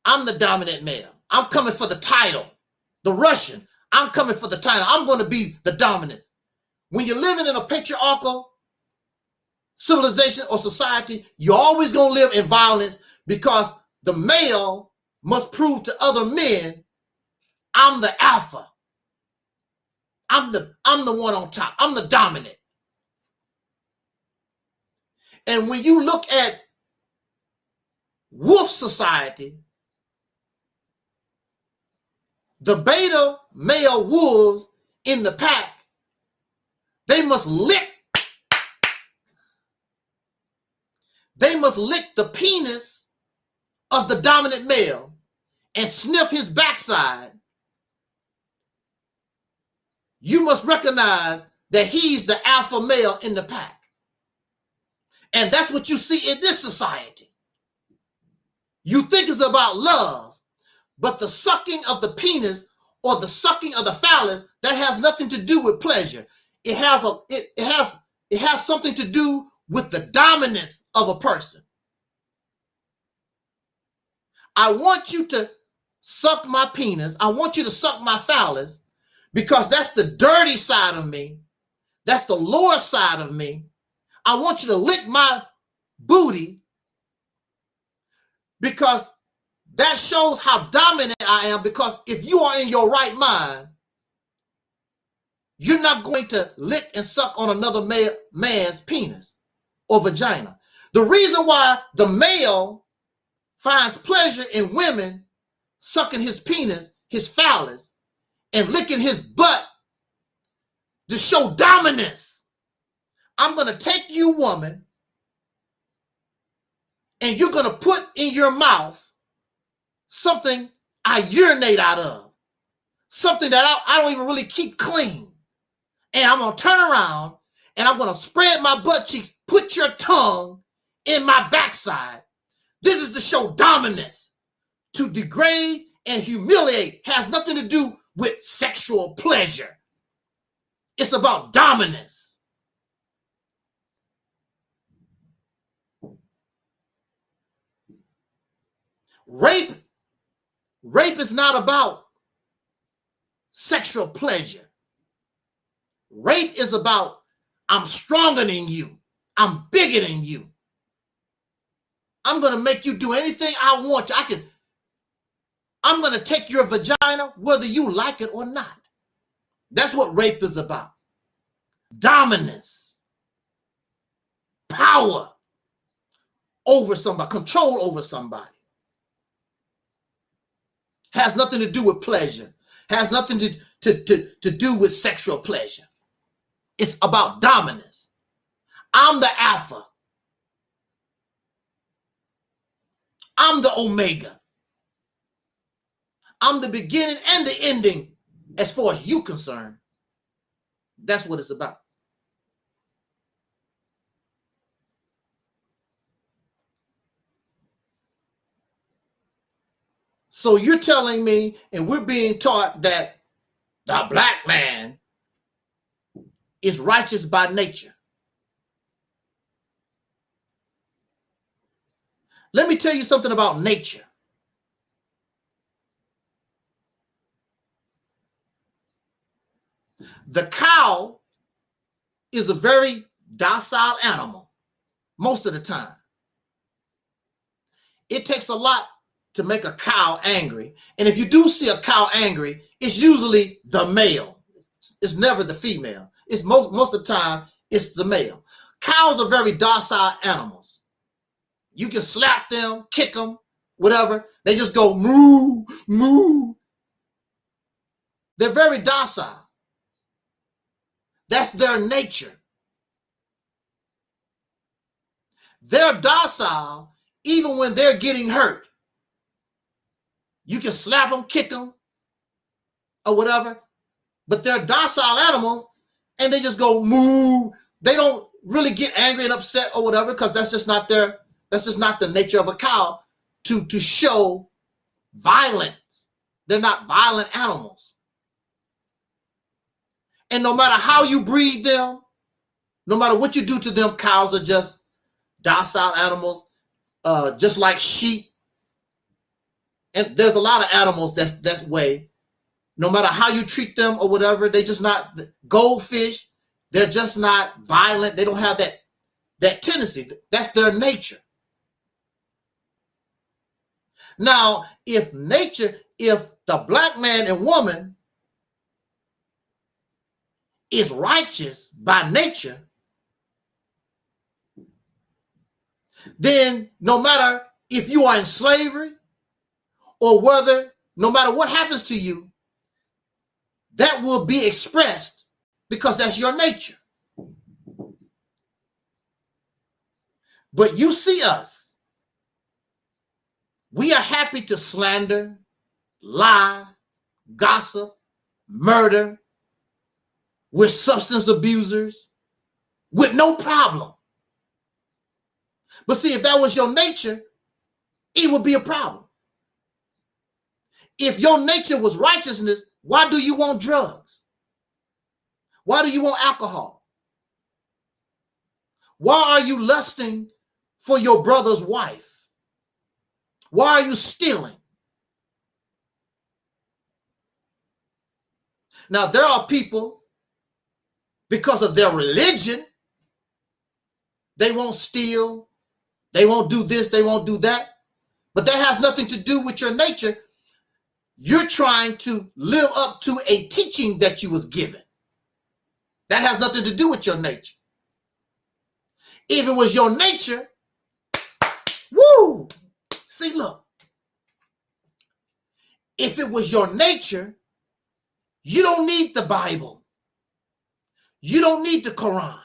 I'm the dominant male. I'm coming for the title. The Russian, I'm coming for the title. I'm going to be the dominant. When you're living in a patriarchal civilization or society, you're always going to live in violence because the male must prove to other men, I'm the alpha. I'm the one on top. I'm the dominant. And when you look at wolf society, the beta male wolves in the pack, they must lick the penis of the dominant male and sniff his backside. You must recognize that he's the alpha male in the pack. And that's what you see in this society. You think it's about love, but the sucking of the penis or the sucking of the phallus, that has nothing to do with pleasure. It has something to do with the dominance of a person. I want you to suck my penis. I want you to suck my phallus because that's the dirty side of me. That's the lower side of me. I want you to lick my booty because that shows how dominant I am, because if you are in your right mind, you're not going to lick and suck on another man's penis or vagina. The reason why the male finds pleasure in women sucking his penis, his phallus, and licking his butt to show dominance. I'm going to take you, woman, and you're going to put in your mouth something I urinate out of, something that I don't even really keep clean. And I'm going to turn around and I'm going to spread my butt cheeks, put your tongue in my backside. This is to show dominance. To degrade and humiliate has nothing to do with sexual pleasure. It's about dominance. Rape is not about sexual pleasure. Rape is about, I'm stronger than you. I'm bigger than you. I'm going to make you do anything I want to. I'm going to take your vagina whether you like it or not. That's what rape is about. Dominance. Power over somebody. Control over somebody. Has nothing to do with pleasure. Has nothing to do with sexual pleasure. It's about dominance. I'm the alpha. I'm the omega. I'm the beginning and the ending as far as you're concerned. That's what it's about. So you're telling me, and we're being taught that the black man is righteous by nature. Let me tell you something about nature. The cow is a very docile animal most of the time. It takes a lot to make a cow angry. And if you do see a cow angry, it's usually the male. It's never the female. It's most of the time, it's the male. Cows are very docile animals. You can slap them, kick them, whatever. They just go moo, moo. They're very docile. That's their nature. They're docile even when they're getting hurt. You can slap them, kick them, or whatever, but they're docile animals and they just go moo. They don't really get angry and upset or whatever because that's just not the nature of a cow to show violence. They're not violent animals. And no matter how you breed them, no matter what you do to them, cows are just docile animals, just like sheep. And there's a lot of animals that's that way. No matter how you treat them or whatever, they just not goldfish. They're just not violent. They don't have that tendency. That's their nature. Now, if the black man and woman is righteous by nature, then no matter if you are in slavery or whether, no matter what happens to you, that will be expressed because that's your nature. But you see us, we are happy to slander, lie, gossip, murder. We're substance abusers with no problem. But see, if that was your nature, it would be a problem. If your nature was righteousness, why do you want drugs? Why do you want alcohol? Why are you lusting for your brother's wife? Why are you stealing? Now, there are people, because of their religion, they won't steal, they won't do this, they won't do that. But that has nothing to do with your nature. You're trying to live up to a teaching that you was given. That has nothing to do with your nature. If it was your nature, woo! See, look. If it was your nature, you don't need the Bible. You don't need the Quran.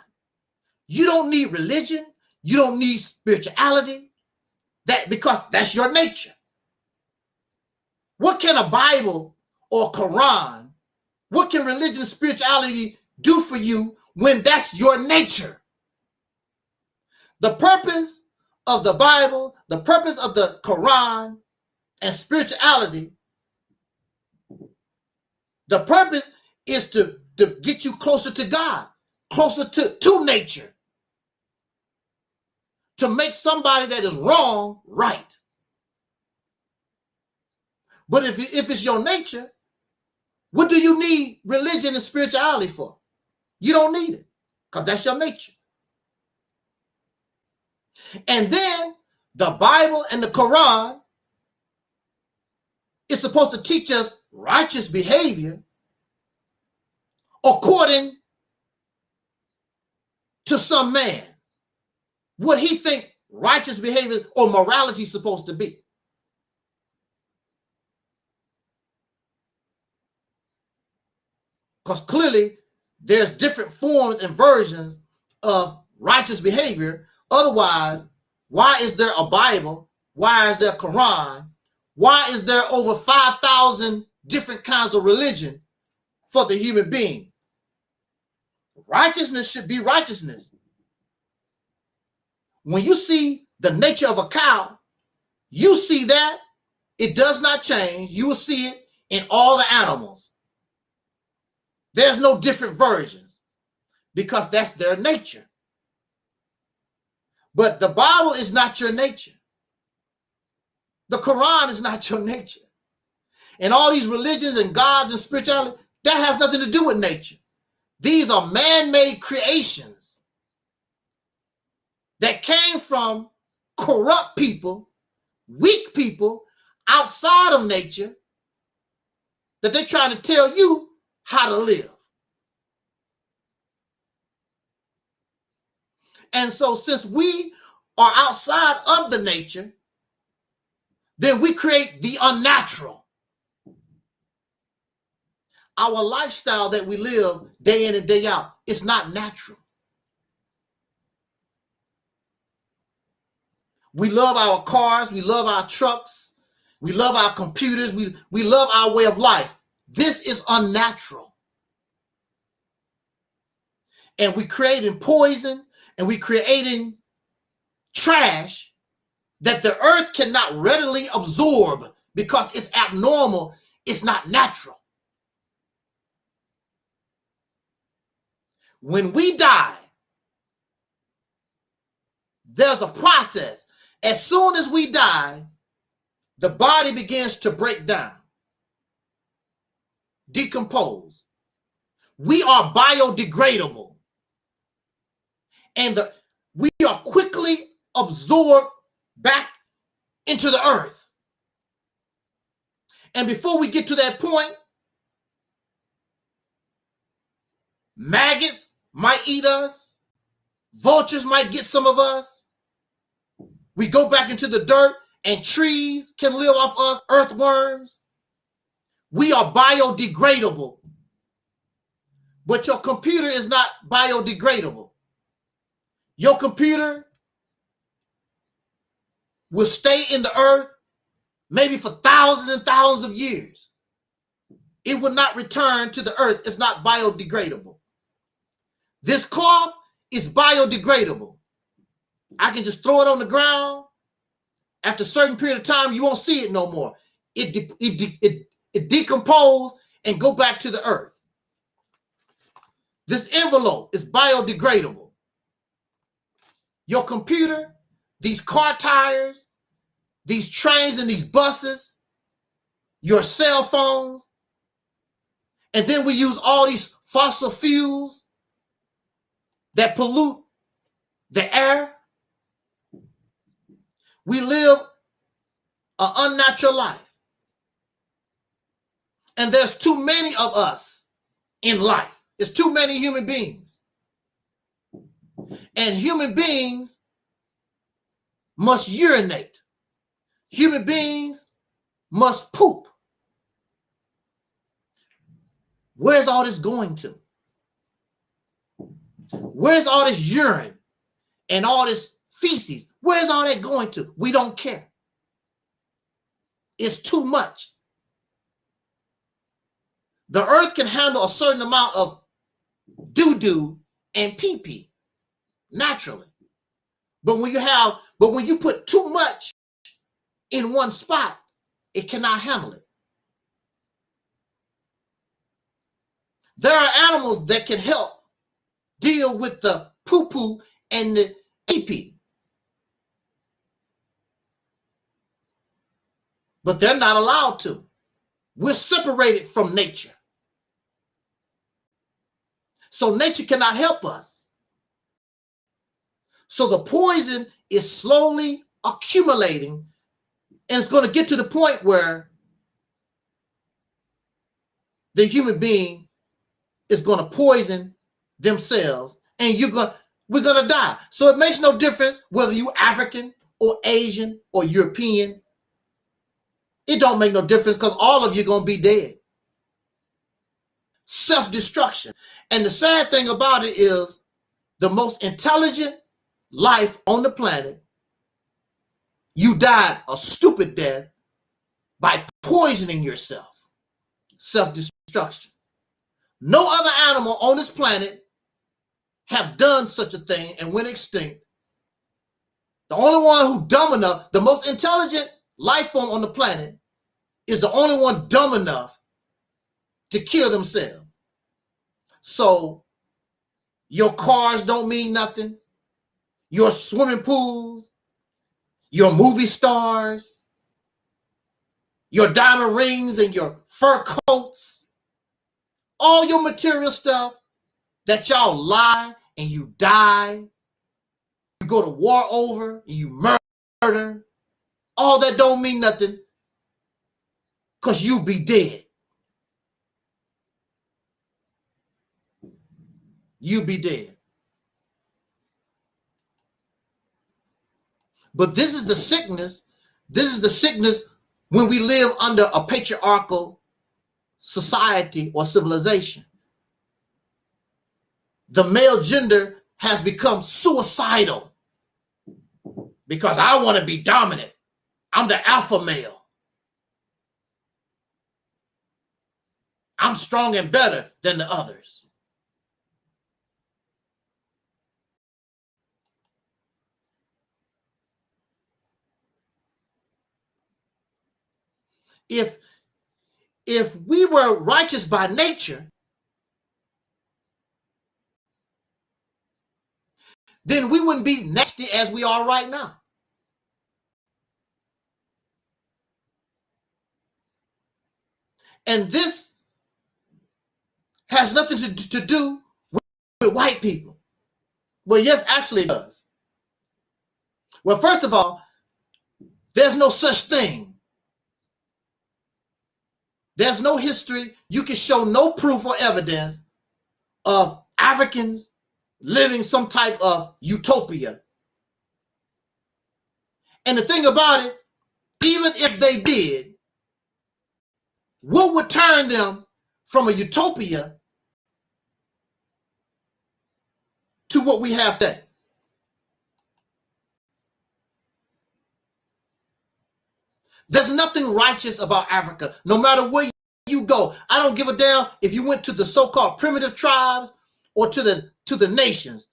You don't need religion. You don't need spirituality. Because that's your nature. What can a Bible or Quran, what can religion and spirituality do for you when that's your nature? The purpose of the Bible, the purpose of the Quran and spirituality, the purpose is to get you closer to God, closer to nature, to make somebody that is wrong right. But if it's your nature, what do you need religion and spirituality for? You don't need it because that's your nature. And then the Bible and the Quran is supposed to teach us righteous behavior according to some man, what he think righteous behavior or morality is supposed to be. Because clearly there's different forms and versions of righteous behavior. Otherwise, why is there a Bible? Why is there a Quran? Why is there over 5,000 different kinds of religion for the human being? Righteousness should be righteousness. When you see the nature of a cow, you see that it does not change. You will see it in all the animals. There's no different versions because that's their nature. But the Bible is not your nature. The Quran is not your nature. And all these religions and gods and spirituality, that has nothing to do with nature. These are man-made creations that came from corrupt people, weak people outside of nature, that they're trying to tell you how to live. And so since we are outside of the nature, then we create the unnatural. our lifestyle that we live day in and day out, it's not natural. We love our cars, we love our trucks, we love our computers, we love our way of life. This is unnatural. And we're creating poison and we're creating trash that the earth cannot readily absorb because it's abnormal, it's not natural. When we die, there's a process. As soon as we die, the body begins to break down, decompose. We are biodegradable. And we are quickly absorbed back into the earth. And before we get to that point, maggots might eat us. Vultures might get some of us. We go back into the dirt and trees can live off us, earthworms. We are biodegradable. But your computer is not biodegradable. Your computer will stay in the earth maybe for thousands and thousands of years. It will not return to the earth. It's not biodegradable. This cloth is biodegradable. I can just throw it on the ground. After a certain period of time, you won't see it no more. It decomposes and go back to the earth. This envelope is biodegradable. Your computer, these car tires, these trains and these buses, your cell phones, and then we use all these fossil fuels that pollute the air. We live an unnatural life. And there's too many of us in life. It's too many human beings. And human beings must urinate. Human beings must poop. Where's all this going to? Where's all this urine and all this feces? Where's all that going to? We don't care. It's too much. The earth can handle a certain amount of doo-doo and pee-pee naturally. But when you put too much in one spot, it cannot handle it. There are animals that can help deal with the poo-poo and the pee-pee. But they're not allowed to. We're separated from nature. So nature cannot help us. So the poison is slowly accumulating, and it's going to get to the point where the human being is going to poison themselves, and we're going to die. So it makes no difference whether you're African or Asian or European. It don't make no difference because all of you are going to be dead. Self-destruction. And the sad thing about it is the most intelligent life on the planet, you died a stupid death by poisoning yourself. Self-destruction. No other animal on this planet have done such a thing and went extinct. The only one who dumb enough, the most intelligent life form on the planet is the only one dumb enough to kill themselves. So your cars don't mean nothing. Your swimming pools, your movie stars, your diamond rings and your fur coats, all your material stuff that y'all lie and you die, you go to war over and you murder, all that don't mean nothing because you be dead. You be dead. But this is the sickness. This is the sickness when we live under a patriarchal society or civilization. The male gender has become suicidal because I want to be dominant. I'm the alpha male. I'm strong and better than the others. If we were righteous by nature, then we wouldn't be nasty as we are right now. And this has nothing to do with white people. Well, yes, actually it does. Well, first of all, there's no such thing. There's no history. You can show no proof or evidence of Africans living some type of utopia. And the thing about it, even if they did, what would turn them from a utopia to what we have today? There's nothing righteous about Africa, no matter where you go. I don't give a damn if you went to the so-called primitive tribes or to the nations.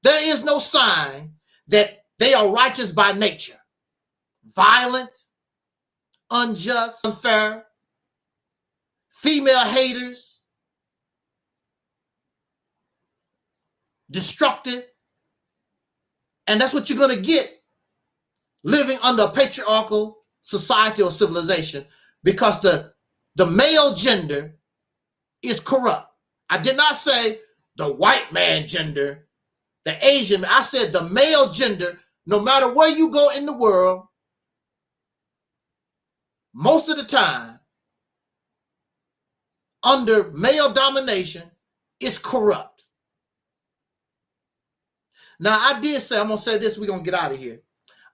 There is no sign that they are righteous by nature. Violent, unjust, unfair, female haters, destructive. And that's what you're going to get living under a patriarchal society or civilization, because the male gender is corrupt. I did not say the white man gender, the Asian man. I said the male gender. No matter where you go in the world, most of the time, under male domination, is corrupt. Now, I did say, I'm going to say this, we're going to get out of here.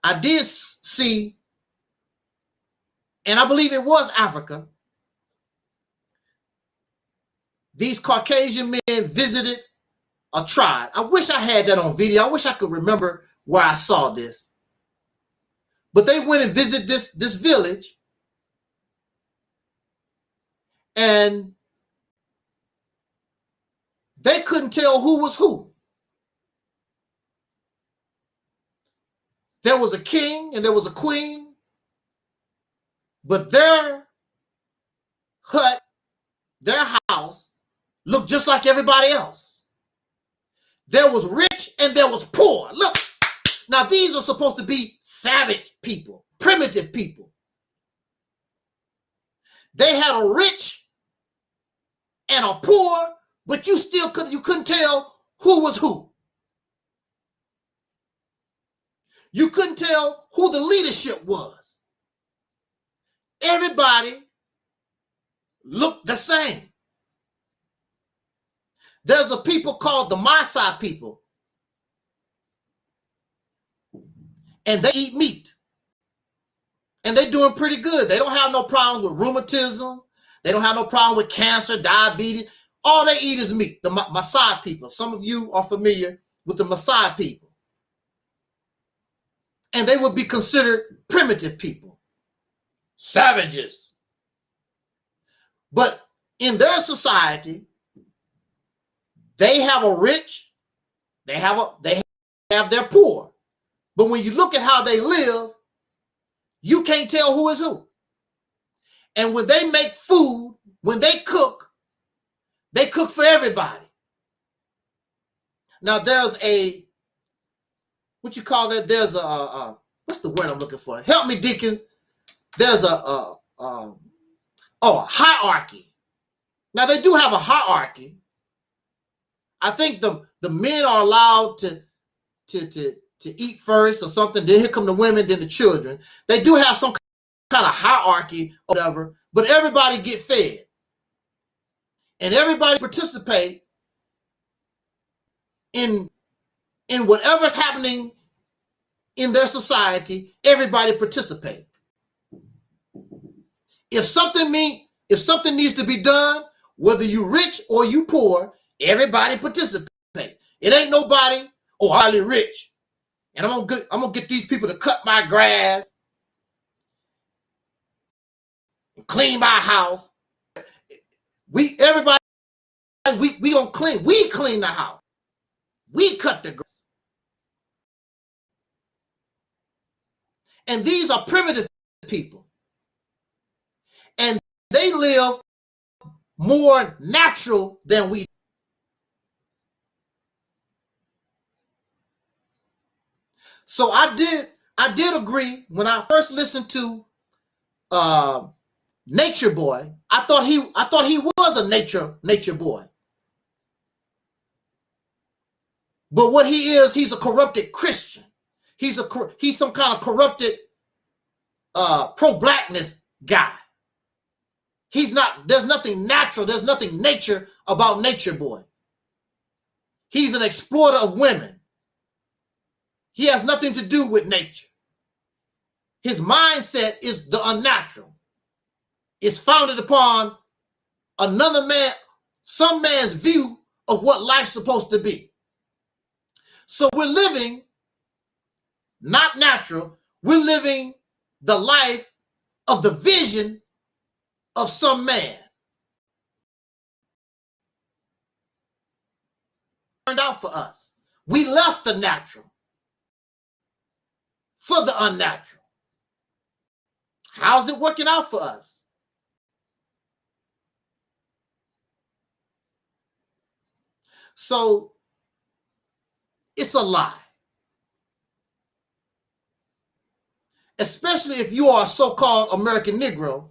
I did see, and I believe it was Africa, these Caucasian men visited a tribe. I wish I had that on video. I wish I could remember where I saw this. But they went and visited this village, and they couldn't tell who was who. There was a king and there was a queen, but their hut, their house, looked just like everybody else. There was rich and there was poor. Look, now these are supposed to be savage people, primitive people. They had a rich and a poor, but you couldn't tell who was who. You couldn't tell who the leadership was. Everybody looked the same. There's a people called the Maasai people, and they eat meat. And they're doing pretty good. They don't have no problem with rheumatism. They don't have no problem with cancer, diabetes. All they eat is meat, the Maasai people. Some of you are familiar with the Maasai people. And they would be considered primitive people, savages. But in their society, they have a rich, they have their poor. But when you look at how they live, you can't tell who is who. And when they make food, when they cook for everybody. Now there's a, what you call that? There's a what's the word I'm looking for? Help me, Deacon. There's a hierarchy. Now they do have a hierarchy. I think the men are allowed to eat first or something. Then here come the women, then the children. They do have some kind of hierarchy or whatever, but everybody get fed. And everybody participate in whatever's happening in their society. Everybody participate. If something If something needs to be done, whether you rich or you poor, everybody participate. It ain't nobody, oh, I'm highly rich, and I'm gonna get these people to cut my grass, and clean my house. Everybody, we gonna clean. We clean the house. We cut the grass. And these are primitive people. And they live more natural than we do. So I did agree when I first listened to Nature Boy. I thought he was a nature boy. But what he is, he's a corrupted Christian. He's some kind of corrupted pro-blackness guy. There's nothing natural, there's nothing nature about Nature Boy. He's an exploiter of women. He has nothing to do with nature. His mindset is the unnatural. It's founded upon another man, some man's view of what life's supposed to be. So we're living not natural, we're living the life of the vision of some man. Turned out for us. We left the natural for the unnatural. How's it working out for us? So it's a lie. Especially if you are a so-called American Negro.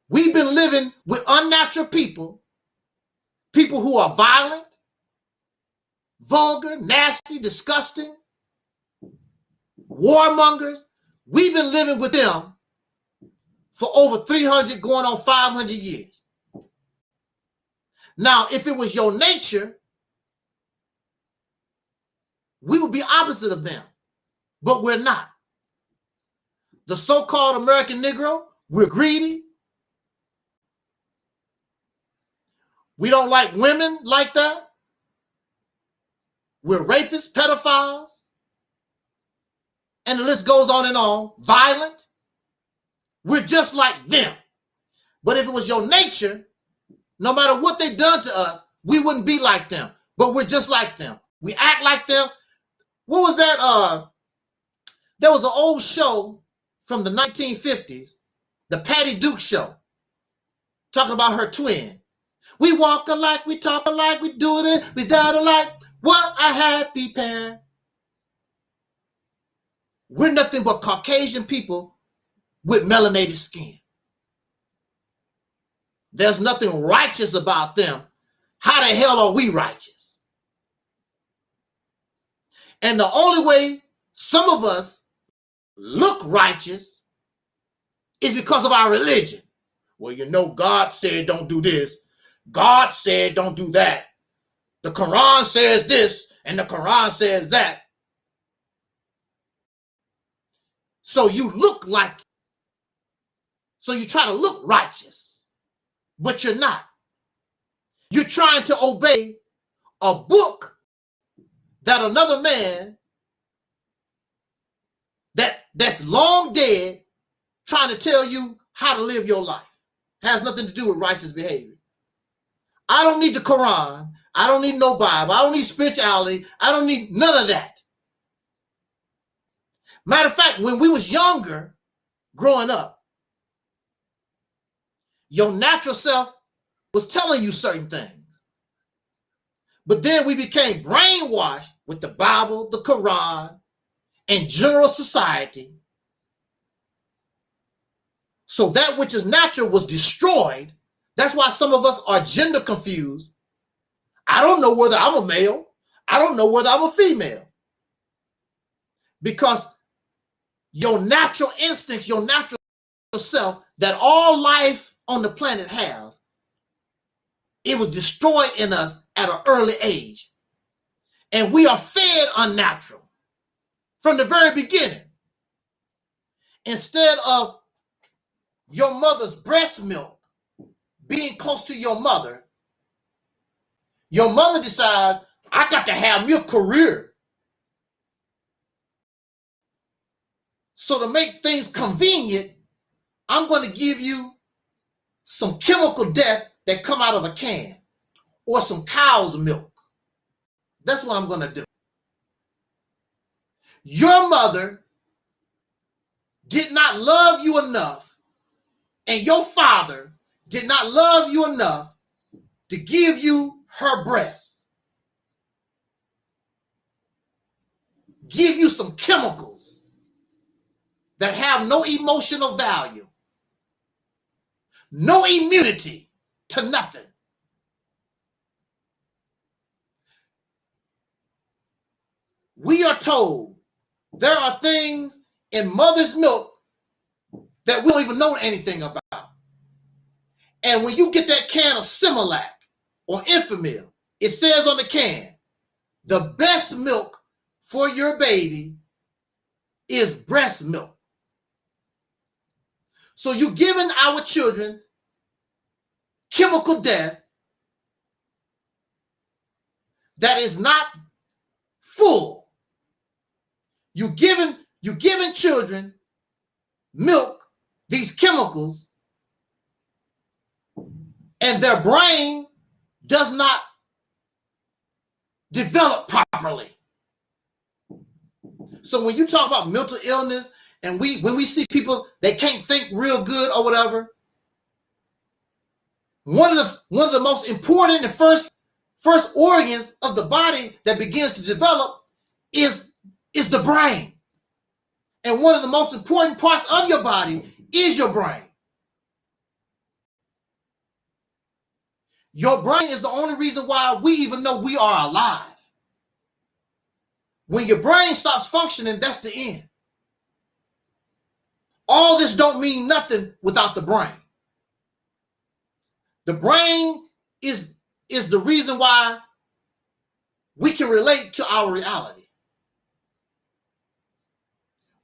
We've been living with unnatural people who are violent, vulgar, nasty, disgusting, warmongers. We've been living with them for over 300, going on 500 years. Now, if it was your nature, we would be opposite of them, but we're not. The so-called American Negro, we're greedy. We don't like women like that. We're rapists, pedophiles, and the list goes on and on. Violent. We're just like them. But if it was your nature, no matter what they done to us, we wouldn't be like them. But we're just like them. We act like them. What was that? There was an old show from the 1950s, the Patty Duke show, talking about her twin. We walk alike, we talk alike, we do it, we die alike. What a happy pair. We're nothing but Caucasian people with melanated skin. There's nothing righteous about them. How the hell are we righteous? And the only way some of us look righteous is because of our religion. Well, you know, God said don't do this. God said don't do that. The Quran says this and the Quran says that. So you look like, so you try to look righteous, but you're not. You're trying to obey a book that another man that's long dead trying to tell you how to live your life. Has nothing to do with righteous behavior. I don't need the Quran. I don't need no Bible. I don't need spirituality. I don't need none of that. Matter of fact, when we was younger, growing up, your natural self was telling you certain things. But then we became brainwashed with the Bible, the Quran, and general society. So that which is natural was destroyed. That's why some of us are gender confused. I don't know whether I'm a male. I don't know whether I'm a female. Because your natural instincts, your natural self that all life on the planet has, it was destroyed in us at an early age. And we are fed unnatural from the very beginning. Instead of your mother's breast milk, being close to your mother decides, I got to have me a career. So to make things convenient, I'm going to give you some chemical death that come out of a can or some cow's milk. That's what I'm going to do. Your mother did not love you enough, and your father did not love you enough to give you her breast. Give you some chemicals that have no emotional value, no immunity to nothing. We are told there are things in mother's milk that we don't even know anything about. And when you get that can of Similac or Enfamil, it says on the can, the best milk for your baby is breast milk. So you're giving our children chemical death that is not full. You're giving children milk, these chemicals, and their brain does not develop properly. So when you talk about mental illness, and when we see people that can't think real good or whatever, one of the most important and first organs of the body that begins to develop is the brain. And one of the most important parts of your body is your brain. Your brain is the only reason why we even know we are alive. When your brain stops functioning, that's the end. All this don't mean nothing without the brain. The brain is the reason why we can relate to our reality.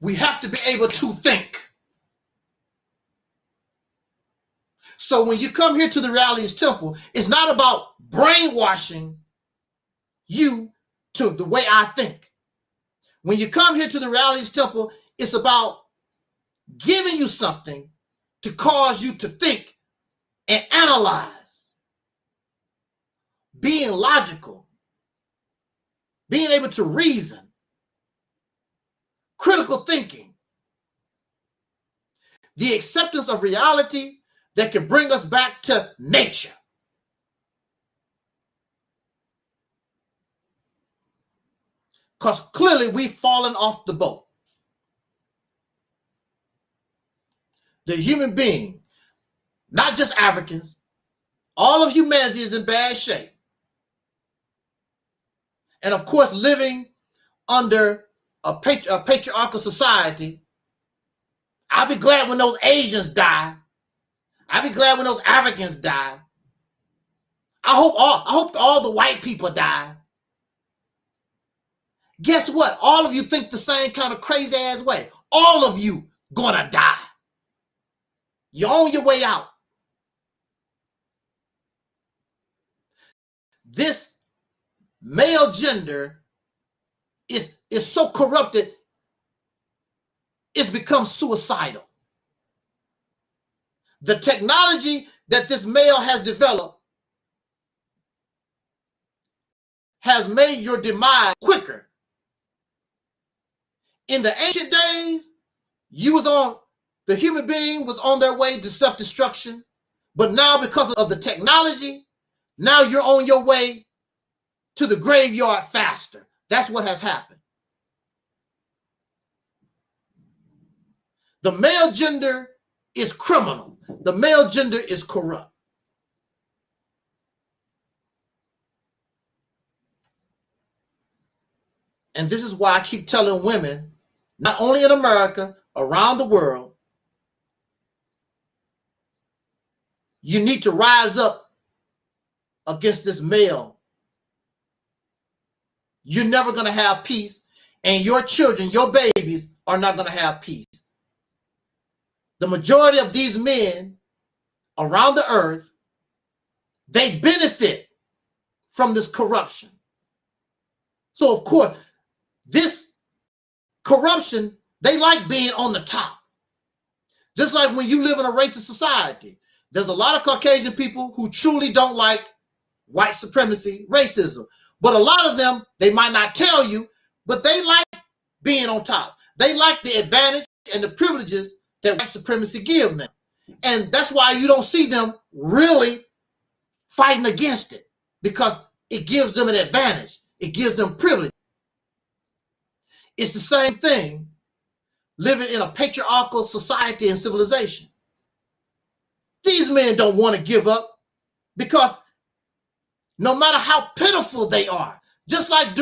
We have to be able to think. So when you come here to the Reality's Temple, it's not about brainwashing you to the way I think. When you come here to the Reality's Temple, it's about giving you something to cause you to think and analyze, being logical, being able to reason, critical thinking, the acceptance of reality that can bring us back to nature. Because clearly we've fallen off the boat. The human being, not just Africans, all of humanity is in bad shape. And of course, living under a patriarchal society, I'll be glad when those Asians die. I'll be glad when those Africans die. I hope all the white people die. Guess what? All of you think the same kind of crazy ass way. All of you gonna die. You're on your way out. This male gender is so corrupted, it's become suicidal. The technology that this male has developed has made your demise quicker. In the ancient days, the human being was on their way to self-destruction, but now because of the technology, now you're on your way to the graveyard faster. That's what has happened. The male gender is criminal. The male gender is corrupt. And this is why I keep telling women, not only in America, around the world, you need to rise up against this male. You're never going to have peace, and your children, your babies, are not going to have peace. the majority of these men around the earth, they benefit from this corruption. So, of course, this corruption, they like being on the top. Just like when you live in a racist society, there's a lot of Caucasian people who truly don't like white supremacy, racism. But a lot of them, they might not tell you, but they like being on top. They like the advantage and the privileges that white supremacy gives them. And that's why you don't see them really fighting against it, because it gives them an advantage. It gives them privilege. It's the same thing living in a patriarchal society and civilization. These men don't want to give up, because no matter how pitiful they are, just like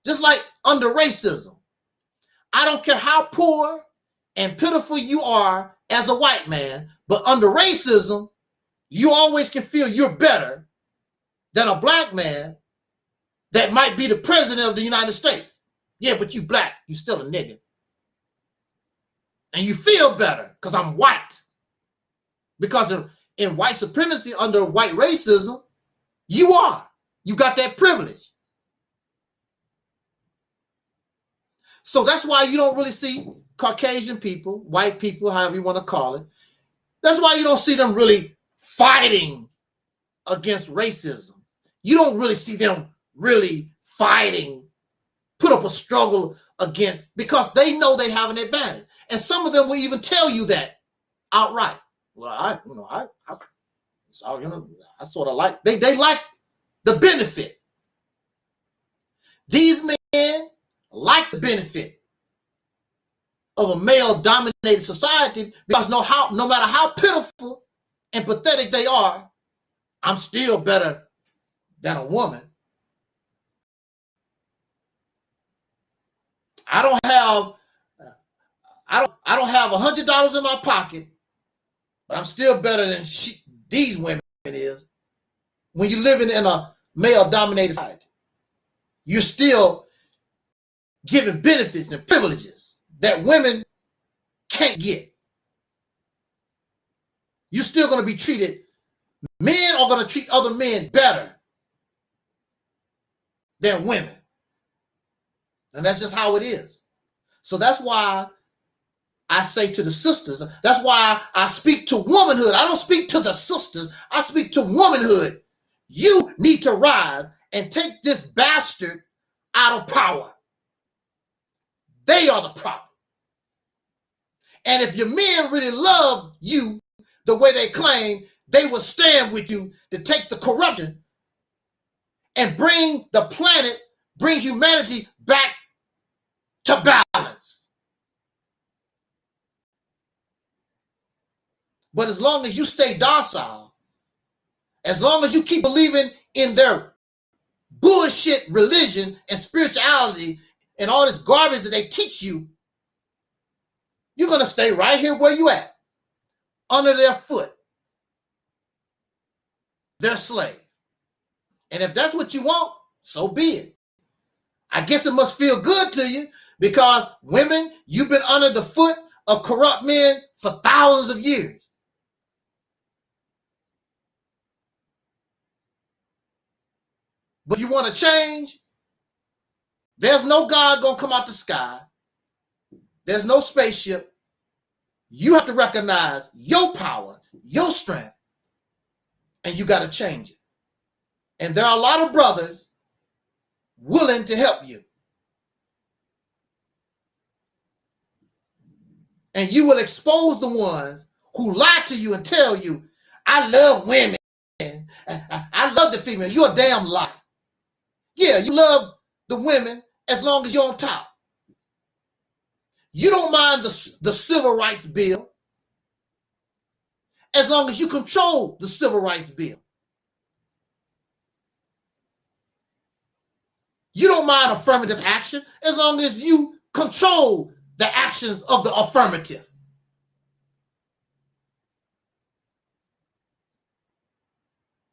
just like under racism, I don't care how poor and pitiful you are as a white man, but under racism, you always can feel you're better than a black man that might be the president of the United States. Yeah, but you black, you still a nigga. And you feel better because I'm white. Because in white supremacy, under white racism, you got that privilege. So that's why you don't really see Caucasian people, white people, however you want to call it. That's why you don't see them really fighting against racism. You don't really see them really fighting, put up a struggle against, because they know they have an advantage. And some of them will even tell you that outright. Well, I sort of like, they like the benefit. These men like the benefit of a male-dominated society, because no matter how pitiful and pathetic they are, I'm still better than a woman. I don't have $100 in my pocket, but I'm still better than these women is. When you're living in a male-dominated society, you're still giving benefits and privileges that women can't get. You're still going to be treated, men are going to treat other men better than women. And that's just how it is. So that's why I say to the sisters, that's why I speak to womanhood. I don't speak to the sisters. I speak to womanhood. You need to rise and take this bastard out of power. They are the problem. And if your men really love you the way they claim, they will stand with you to take the corruption and bring the planet, bring humanity back to balance. But as long as you stay docile, as long as you keep believing in their bullshit religion and spirituality and all this garbage that they teach you, you're going to stay right here where you at, under their foot, their slave. And if that's what you want, so be it. I guess it must feel good to you, because women, you've been under the foot of corrupt men for thousands of years. But if you want to change, there's no God going to come out the sky. There's no spaceship. You have to recognize your power, your strength, and you got to change it. And there are a lot of brothers willing to help you. And you will expose the ones who lie to you and tell you, I love women. I love the female. You're a damn lie. Yeah, you love the women as long as you're on top. You don't mind the civil rights bill as long as you control the civil rights bill. You don't mind affirmative action as long as you control the actions of the affirmative.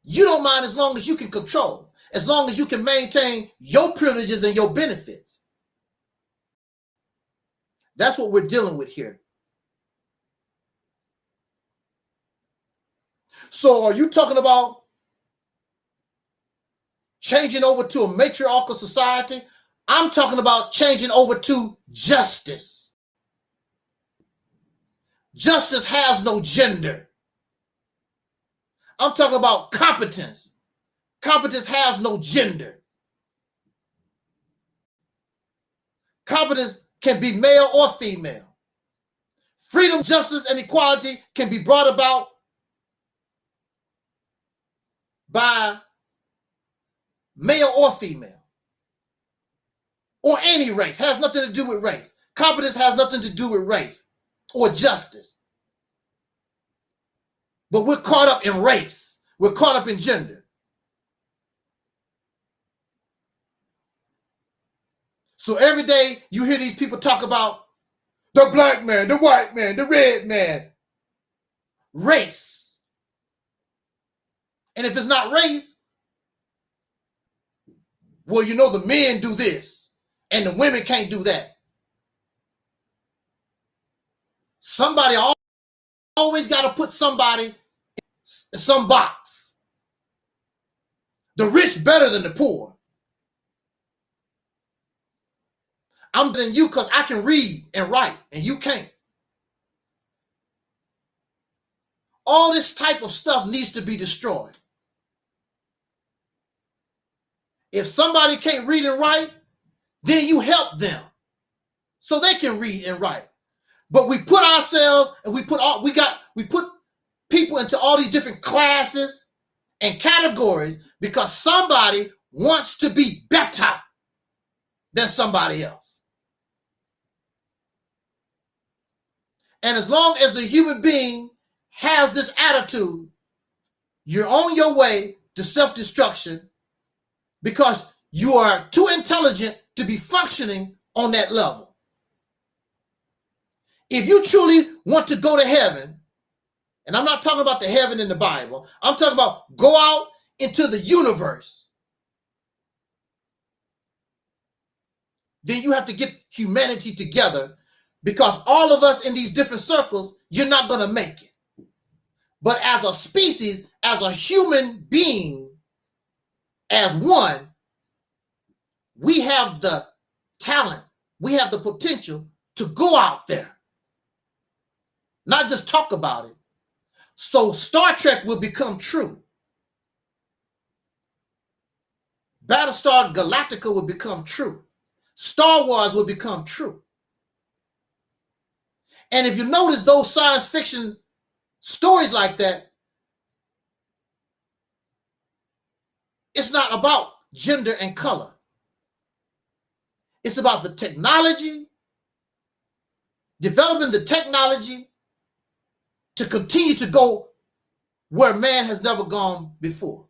You don't mind as long as you can control, as long as you can maintain your privileges and your benefits. That's what we're dealing with here So are you talking about changing over to a matriarchal society? I'm talking about changing over to justice. Justice has no gender. I'm talking about competence. Competence has no gender. Competence can be male or female. Freedom, justice, and equality can be brought about by male or female, or any race. Has nothing to do with race. Competence has nothing to do with race or justice. But we're caught up in race. We're caught up in gender. So every day you hear these people talk about the black man, the white man, the red man. Race. And if it's not race, well, you know, the men do this and the women can't do that. Somebody always got to put somebody in some box. The rich better than the poor. I'm better than you because I can read and write and you can't. All this type of stuff needs to be destroyed. If somebody can't read and write, then you help them so they can read and write. But we put ourselves and we put people into all these different classes and categories because somebody wants to be better than somebody else. And as long as the human being has this attitude, you're on your way to self-destruction because you are too intelligent to be functioning on that level. If you truly want to go to heaven, and I'm not talking about the heaven in the Bible, I'm talking about go out into the universe, then you have to get humanity together because all of us in these different circles, you're not going to make it. But as a species, as a human being, as one, we have the talent, we have the potential to go out there, not just talk about it. So Star Trek will become true. Battlestar Galactica will become true. Star Wars will become true. And if you notice those science fiction stories like that, it's not about gender and color. It's about the technology, developing the technology to continue to go where man has never gone before.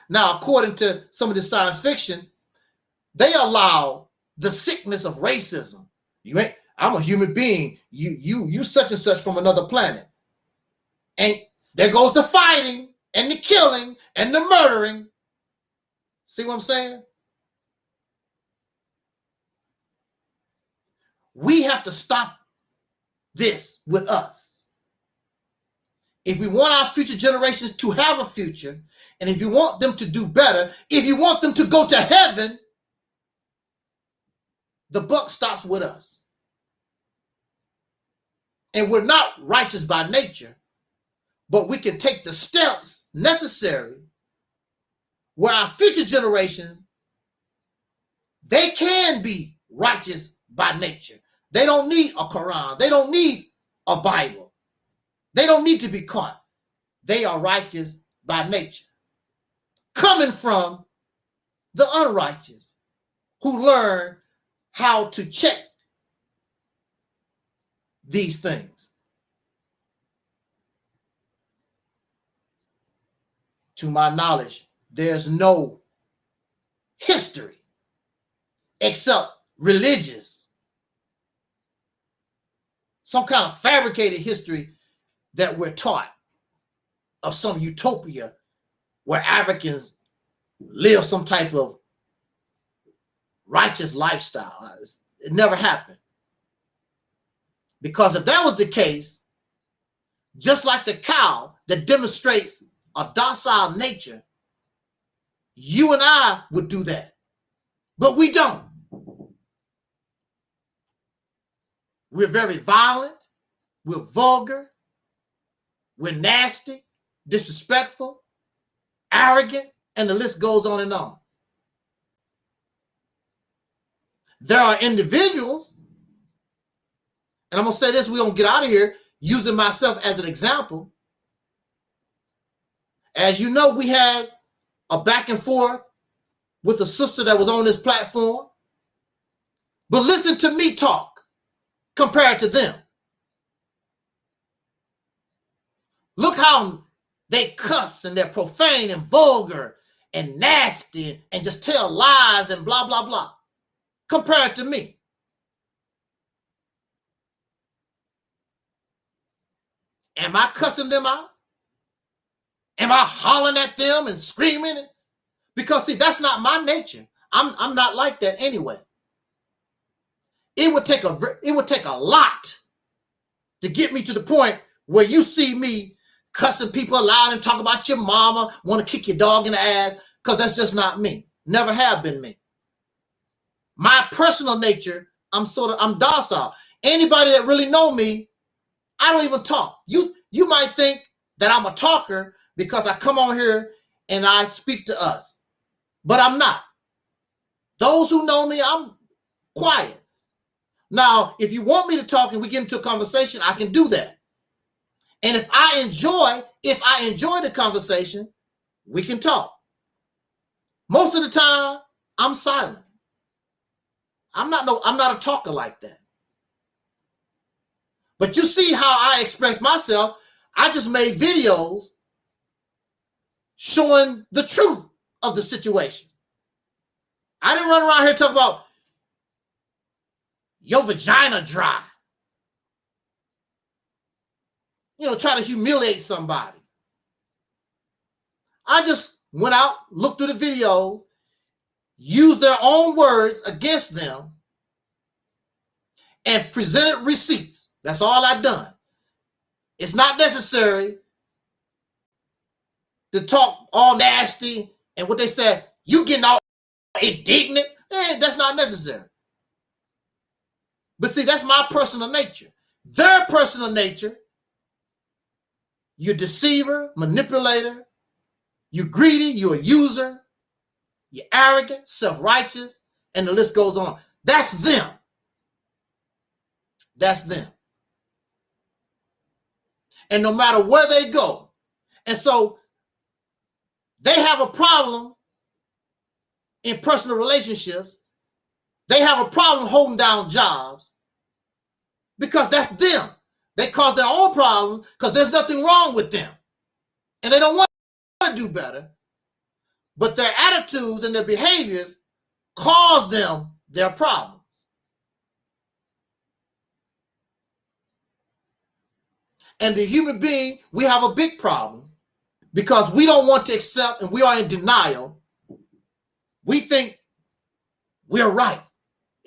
Now, according to some of the science fiction, they allow the sickness of racism. I'm a human being. You such and such from another planet. And there goes the fighting and the killing and the murdering. See what I'm saying? We have to stop this with us. If we want our future generations to have a future, and if you want them to do better, if you want them to go to heaven, the buck stops with us. And we're not righteous by nature, but we can take the steps necessary where our future generations, they can be righteous by nature. They don't need a Quran. They don't need a Bible. They don't need to be caught. They are righteous by nature. Coming from the unrighteous who learn how to check these things. To my knowledge, there's no history except religious, some kind of fabricated history that we're taught of some utopia where Africans live some type of righteous lifestyle. It never happened. Because if that was the case, just like the cow that demonstrates a docile nature, you and I would do that. But we don't. We're very violent. We're vulgar. We're nasty, disrespectful, arrogant, and the list goes on and on. There are individuals, and I'm going to say this, we're going to get out of here using myself as an example. As you know, we had a back and forth with a sister that was on this platform. But listen to me talk compared to them. Look how they cuss and they're profane and vulgar and nasty and just tell lies and blah, blah, blah. Compared to me. Am I cussing them out? Am I hollering at them and screaming? Because see, that's not my nature. I'm not like that anyway. It would take a lot to get me to the point where you see me cussing people loud and talk about your mama, want to kick your dog in the ass, because that's just not me. Never have been me. My personal nature, I'm docile. Anybody that really know me, I don't even talk. You might think that I'm a talker because I come on here and I speak to us, but I'm not. Those who know me, I'm quiet. Now, if you want me to talk and we get into a conversation, I can do that. And if I enjoy the conversation, we can talk. Most of the time, I'm silent. I'm not a talker like that. But you see how I express myself. I just made videos showing the truth of the situation. I didn't run around here talking about your vagina dry. Try to humiliate somebody. I just went out, looked through the videos, used their own words against them, and presented receipts. That's all I've done. It's not necessary to talk all nasty and what they said, you getting all indignant. That's not necessary. But see, that's my personal nature. Their personal nature, you're a deceiver, manipulator, you're greedy, you're a user, you're arrogant, self-righteous, and the list goes on. That's them. That's them. And no matter where they go. And so they have a problem in personal relationships. They have a problem holding down jobs because that's them. They cause their own problems because there's nothing wrong with them. And they don't want to do better. But their attitudes and their behaviors cause them their problems. And the human being, we have a big problem because we don't want to accept and we are in denial. We think we're right.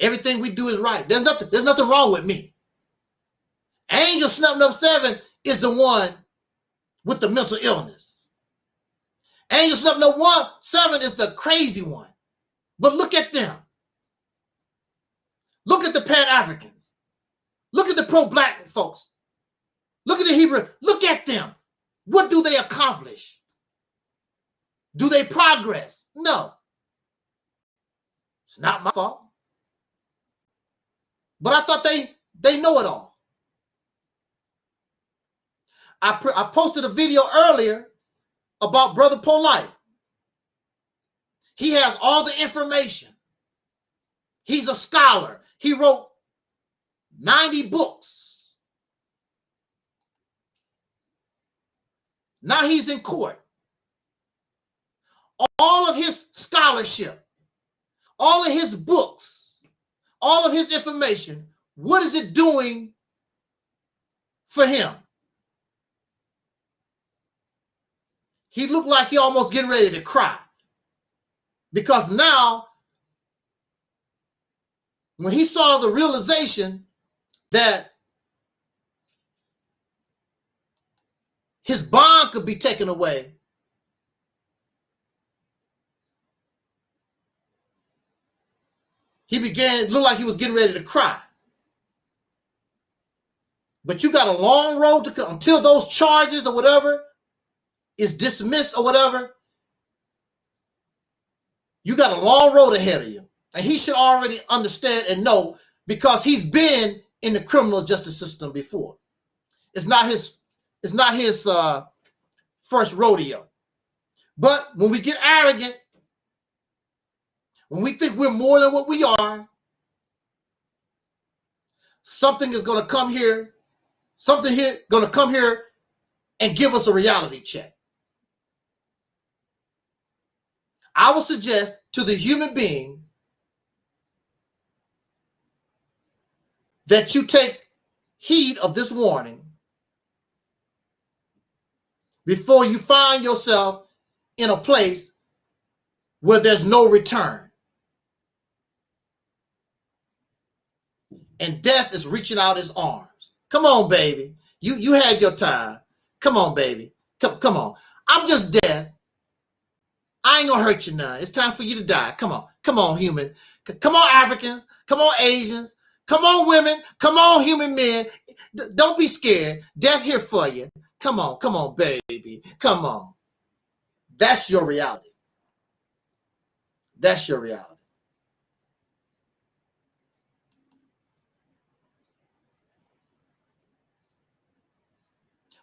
Everything we do is right. There's nothing wrong with me. Angel Snubbing Up 7 is the one with the mental illness. Angel Snubbing Up 7 is the crazy one. But look at them. Look at the Pan-Africans. Look at the pro-black folks. Look at the Hebrew. Look at them. What do they accomplish? Do they progress? No. It's not my fault. But I thought they know it all. I posted a video earlier about Brother Polite. He has all the information. He's a scholar. He wrote 90 books. Now he's in court. All of his scholarship, all of his books, all of his information, what is it doing for him? He looked like he almost getting ready to cry. Because now, when he saw the realization that his bond could be taken away, he began, it looked like he was getting ready to cry. But you got a long road to come until those charges or whatever is dismissed or whatever. You got a long road ahead of you. And he should already understand and know, because he's been in the criminal justice system before. It's not his first rodeo. But when we get arrogant, when we think we're more than what we are, something is going to come here. Something here going to come here and give us a reality check. I would suggest to the human being that you take heed of this warning before you find yourself in a place where there's no return. And death is reaching out his arms. Come on, baby. You had your time. Come on, baby. Come on. I'm just death. I ain't gonna hurt you none. It's time for you to die. Come on. Come on, human. Come on, Africans. Come on, Asians. Come on, women. Come on, human men. Don't be scared. Death here for you. Come on, baby. Come on. That's your reality. That's your reality.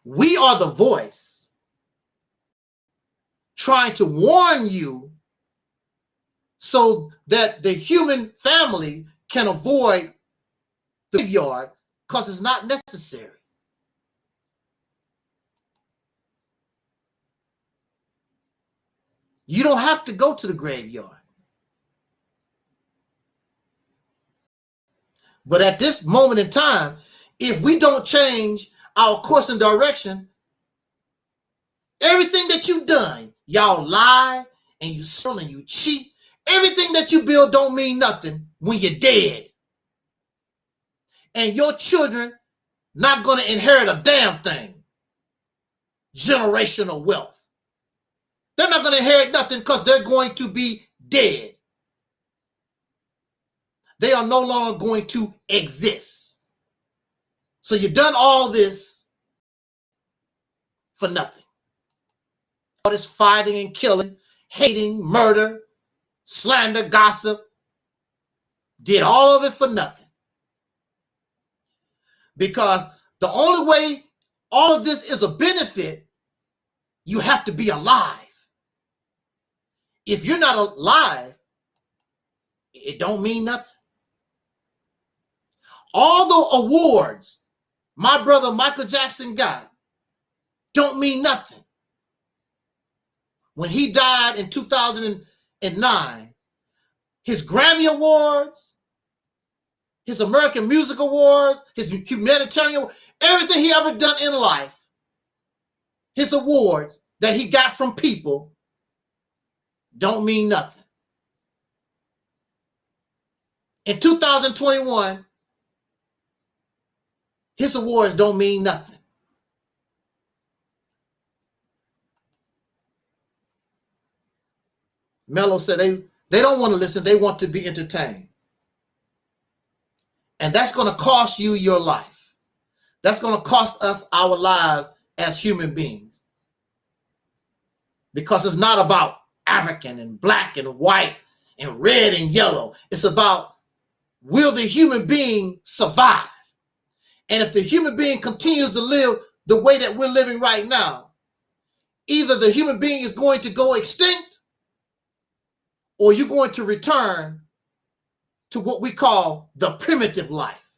We are the voice trying to warn you so that the human family can avoid the graveyard, because it's not necessary. You don't have to go to the graveyard. But at this moment in time, if we don't change our course and direction, everything that you've done, y'all lie and you steal and you cheat, everything that you build don't mean nothing when you're dead. And your children not going to inherit a damn thing. Generational wealth. They're not going to inherit nothing because they're going to be dead. They are no longer going to exist. So you've done all this for nothing. All this fighting and killing, hating, murder, slander, gossip. Did all of it for nothing. Because the only way all of this is a benefit, you have to be alive. If you're not alive, it don't mean nothing. All the awards my brother Michael Jackson got don't mean nothing. When he died in 2009, his Grammy Awards, his American Music Awards, his humanitarian, everything he ever done in life, his awards that he got from people don't mean nothing. In 2021, his awards don't mean nothing. Mello said they don't want to listen. They want to be entertained. And that's going to cost you your life. That's going to cost us our lives as human beings. Because it's not about African and black and white and red and yellow. It's about, will the human being survive? And if the human being continues to live the way that we're living right now, either the human being is going to go extinct or you're going to return to what we call the primitive life.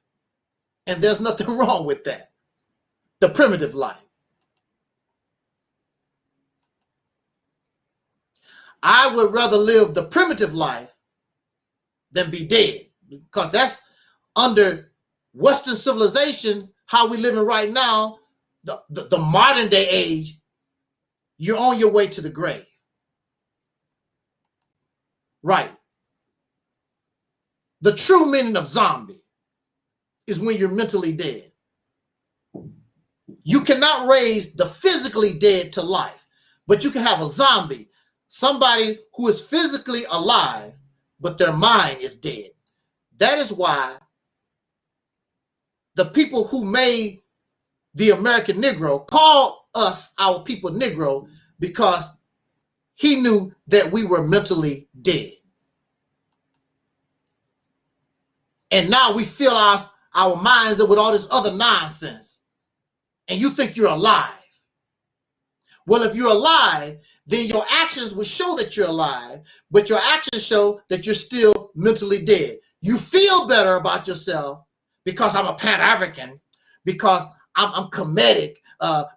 And there's nothing wrong with that. The primitive life. I would rather live the primitive life than be dead, because that's under Western civilization, how we living right now, the modern day age, you're on your way to the grave. Right. The true meaning of zombie is when you're mentally dead. You cannot raise the physically dead to life, but you can have a zombie, somebody who is physically alive, but their mind is dead. That is why the people who made the American Negro called us, our people, Negro, because he knew that we were mentally dead. And now we fill our minds up with all this other nonsense. And you think you're alive. Well, if you're alive, then your actions will show that you're alive, but your actions show that you're still mentally dead. You feel better about yourself because I'm a Pan-African, because I'm Kemetic,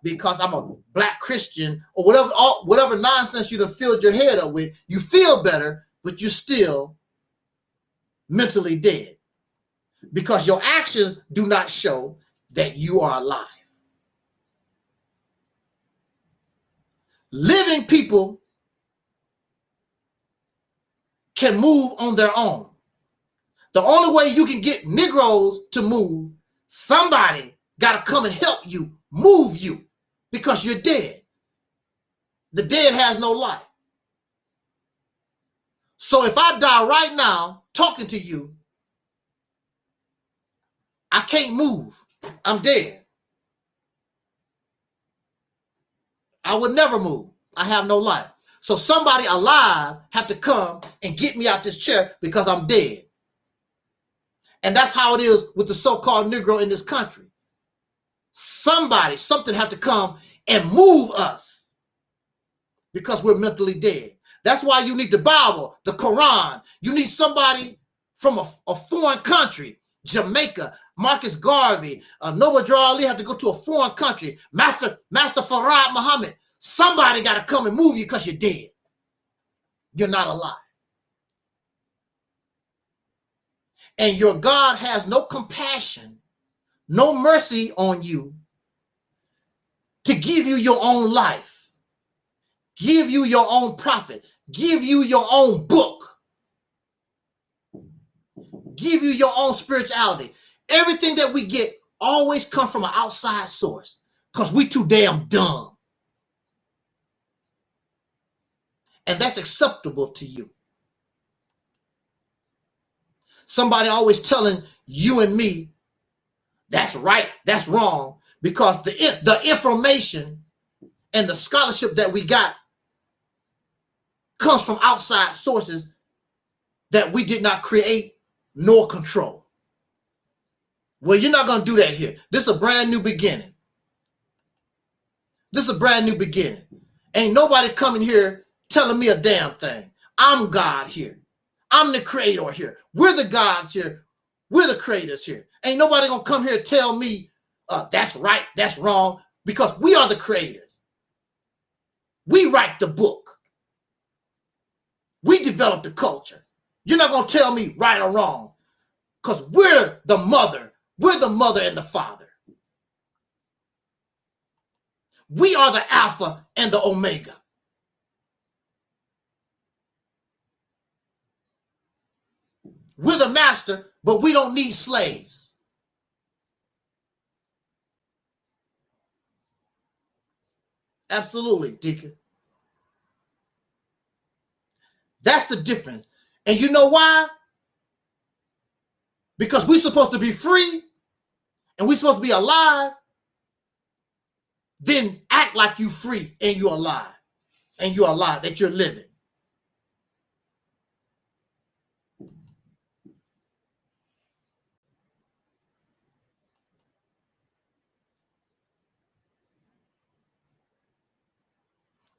because I'm a Black Christian, or whatever nonsense you done filled your head up with. You feel better, but you're still mentally dead because your actions do not show that you are alive. Living people can move on their own. The only way you can get Negroes to move, somebody got to come and help you, move you, because you're dead. The dead has no life. So if I die right now talking to you, I can't move. I'm dead. I would never move. I have no life. So somebody alive have to come and get me out this chair because I'm dead. And that's how it is with the so-called Negro in this country. Something have to come and move us because we're mentally dead. That's why you need the Bible, the Quran. You need somebody from a foreign country, Jamaica, Marcus Garvey, Noble Drew Ali have to go to a foreign country, Master Farad Muhammad. Somebody got to come and move you because you're dead. You're not alive. And your God has no compassion, no mercy on you to give you your own life, give you your own prophet, give you your own book, give you your own spirituality. Everything that we get always comes from an outside source because we too damn dumb. And that's acceptable to you. Somebody always telling you and me, that's right, that's wrong, because the information and the scholarship that we got comes from outside sources that we did not create nor control. Well, you're not going to do that here. This is a brand new beginning. This is a brand new beginning. Ain't nobody coming here telling me a damn thing. I'm God here. I'm the creator here. We're the gods here. We're the creators here. Ain't nobody gonna come here and tell me that's right, that's wrong, because we are the creators. We write the book. We develop the culture. You're not gonna tell me right or wrong, because we're the mother. We're the mother and the father. We are the Alpha and the Omega. We're the master, but we don't need slaves. Absolutely, Deacon. That's the difference. And you know why? Because we're supposed to be free and we're supposed to be alive. Then act like you're free and you're alive. And you're alive, that you're living.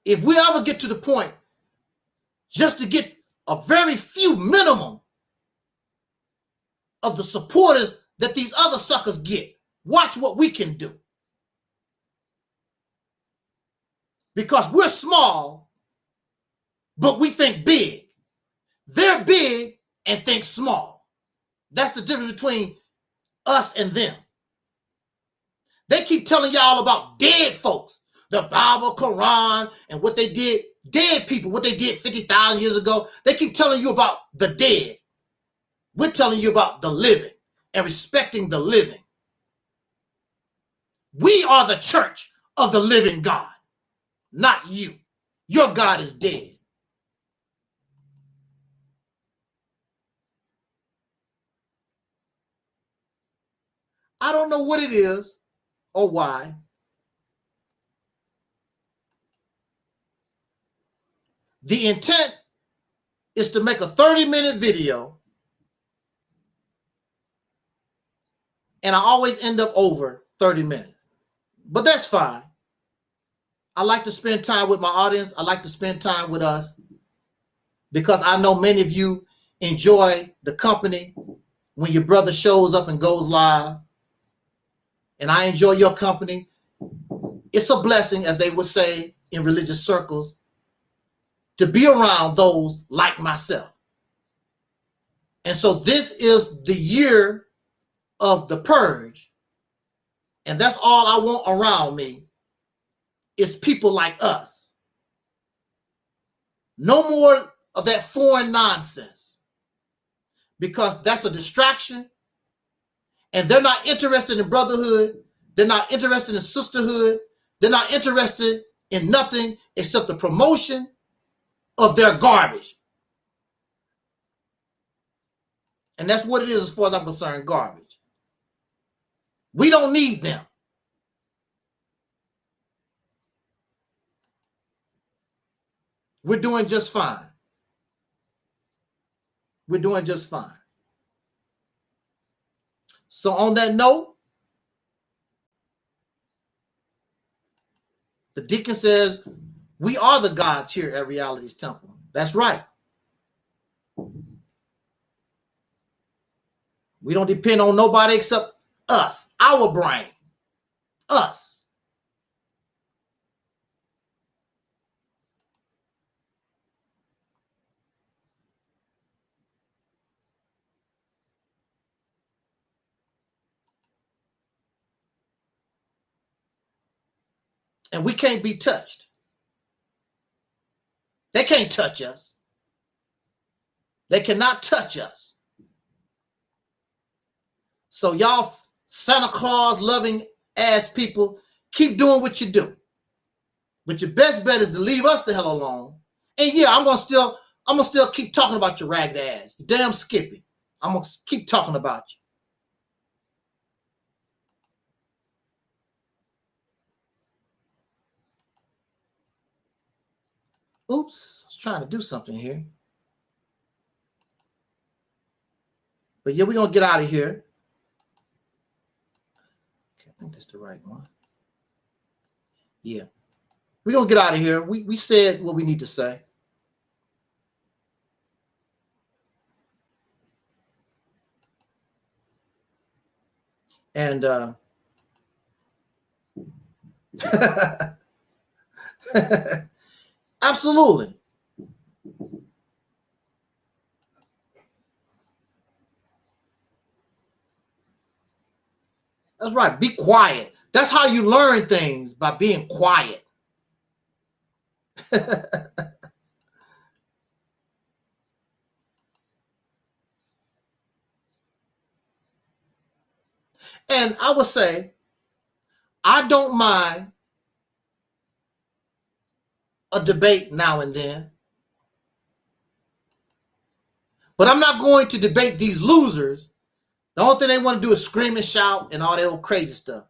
If we ever get to the point just to get a very few minimum of the supporters that these other suckers get, watch what we can do. Because we're small, but we think big. They're big and think small. That's the difference between us and them. They keep telling y'all about dead folks. The Bible, Quran, and what they did, dead people, what they did 50,000 years ago. They keep telling you about the dead. We're telling you about the living and respecting the living. We are the church of the living God, not you. Your God is dead. I don't know what it is or why. The intent is to make a 30-minute video, and I always end up over 30 minutes. But that's fine. I like to spend time with my audience. I like to spend time with us because I know many of you enjoy the company when your brother shows up and goes live. And I enjoy your company. It's a blessing, as they would say in religious circles, to be around those like myself. And so this is the year of the purge. And that's all I want around me is people like us. No more of that foreign nonsense, because that's a distraction. And they're not interested in brotherhood. They're not interested in sisterhood. They're not interested in nothing except the promotion of their garbage. And that's what it is as far as I'm concerned, garbage. We don't need them. We're doing just fine. We're doing just fine. So on that note, the deacon says, we are the gods here at Reality's Temple. That's right. We don't depend on nobody except us, our brain, us. And we can't be touched. They can't touch us. They cannot touch us. So y'all Santa Claus loving ass people, keep doing what you do. But your best bet is to leave us the hell alone. And yeah, I'm gonna still keep talking about your ragged ass. You damn Skippy. I'm gonna keep talking about you. Oops, I was trying to do something here. But yeah, we're going to get out of here. Okay, I think that's the right one. Yeah. We're going to get out of here. We said what we need to say. And absolutely. That's right. Be quiet. That's how you learn things, by being quiet. And I would say, I don't mind a debate now and then, but I'm not going to debate these losers. The only thing they want to do is scream and shout and all that old crazy stuff.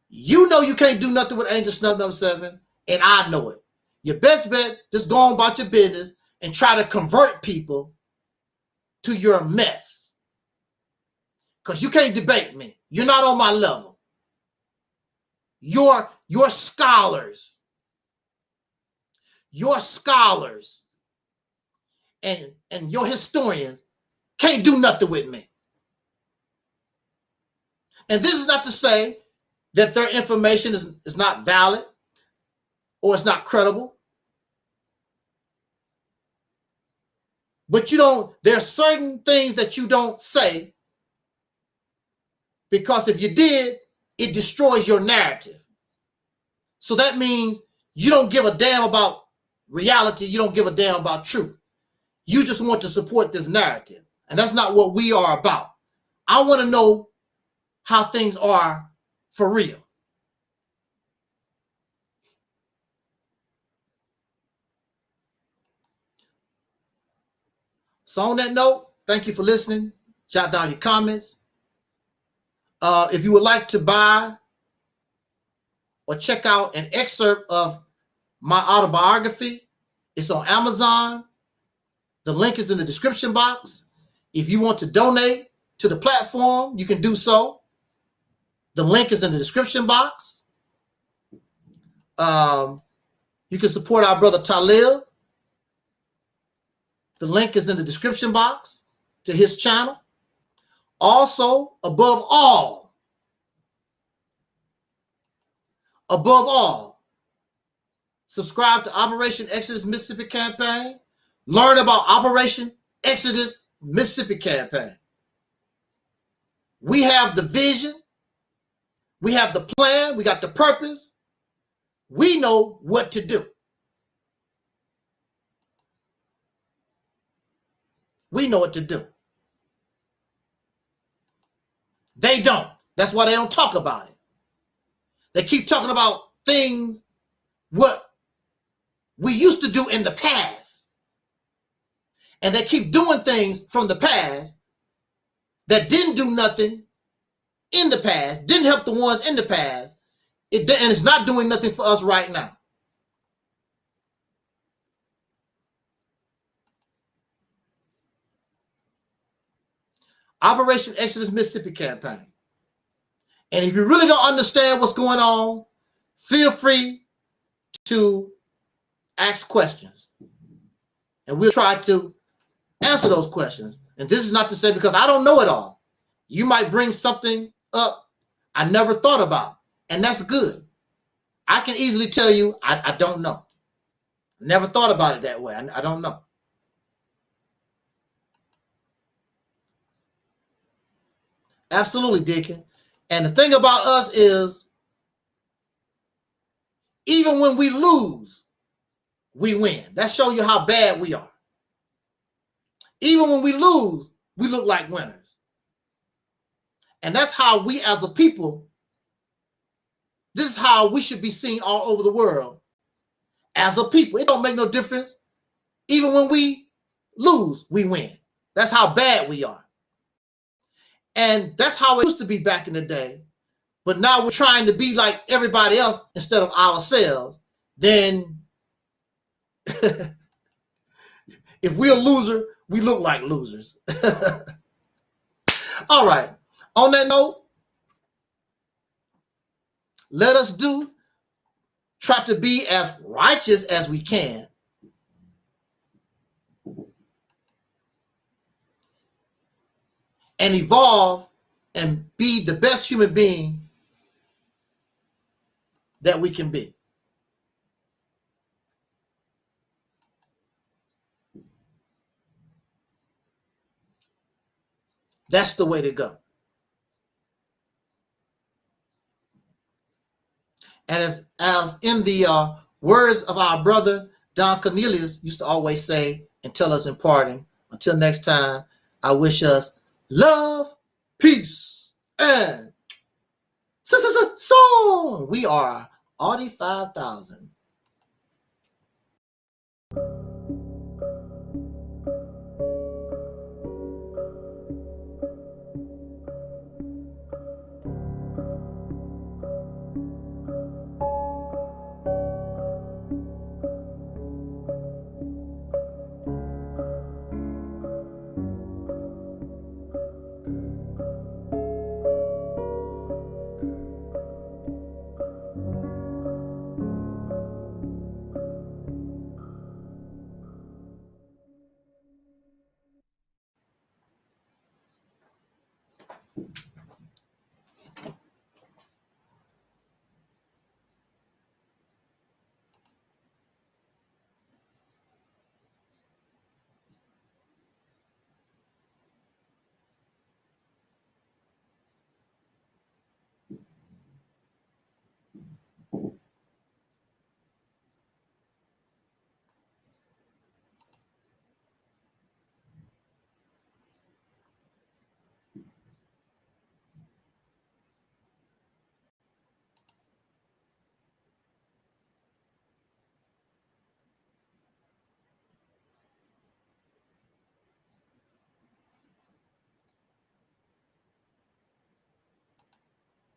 You know you can't do nothing with Angel Snub Number 7, and I know it. Your best bet, just go on about your business and try to convert people to your mess. Because you can't debate me. You're not on my level. Your scholars, and your historians can't do nothing with me. And this is not to say that their information is not valid or it's not credible. But there are certain things that you don't say, because if you did, it destroys your narrative. So that means you don't give a damn about reality. You don't give a damn about truth. You just want to support this narrative. And that's not what we are about. I want to know how things are for real. So on that note, thank you for listening. Jot down your comments. If you would like to buy or check out an excerpt of my autobiography, it's on Amazon. The link is in the description box. If you want to donate to the platform, you can do so. The link is in the description box. You can support our brother Taalik. The link is in the description box to his channel. Also, above all, subscribe to Operation Exodus Mississippi Campaign. Learn about Operation Exodus Mississippi Campaign. We have the vision. We have the plan. We got the purpose. We know what to do. We know what to do. They don't. That's why they don't talk about it. They keep talking about things, what we used to do in the past. And they keep doing things from the past that didn't do nothing in the past, didn't help the ones in the past, and it's not doing nothing for us right now. Operation Exodus Mississippi Campaign. And if you really don't understand what's going on, feel free to ask questions. And we'll try to answer those questions. And this is not to say because I don't know it all. You might bring something up I never thought about, and that's good. I can easily tell you I don't know. Never thought about it that way. I don't know. Absolutely, Deacon. And the thing about us is, even when we lose, we win. That shows you how bad we are. Even when we lose, we look like winners. And that's how we as a people, this is how we should be seen all over the world as a people. It don't make no difference. Even when we lose, we win. That's how bad we are. And that's how it used to be back in the day. But now we're trying to be like everybody else instead of ourselves. Then if we're a loser, we look like losers. All right. On that note, let us try to be as righteous as we can. And evolve and be the best human being that we can be. That's the way to go. And as in the words of our brother Don Cornelius used to always say and tell us in parting, until next time, I wish us love, peace, and song. We are Audi 5000.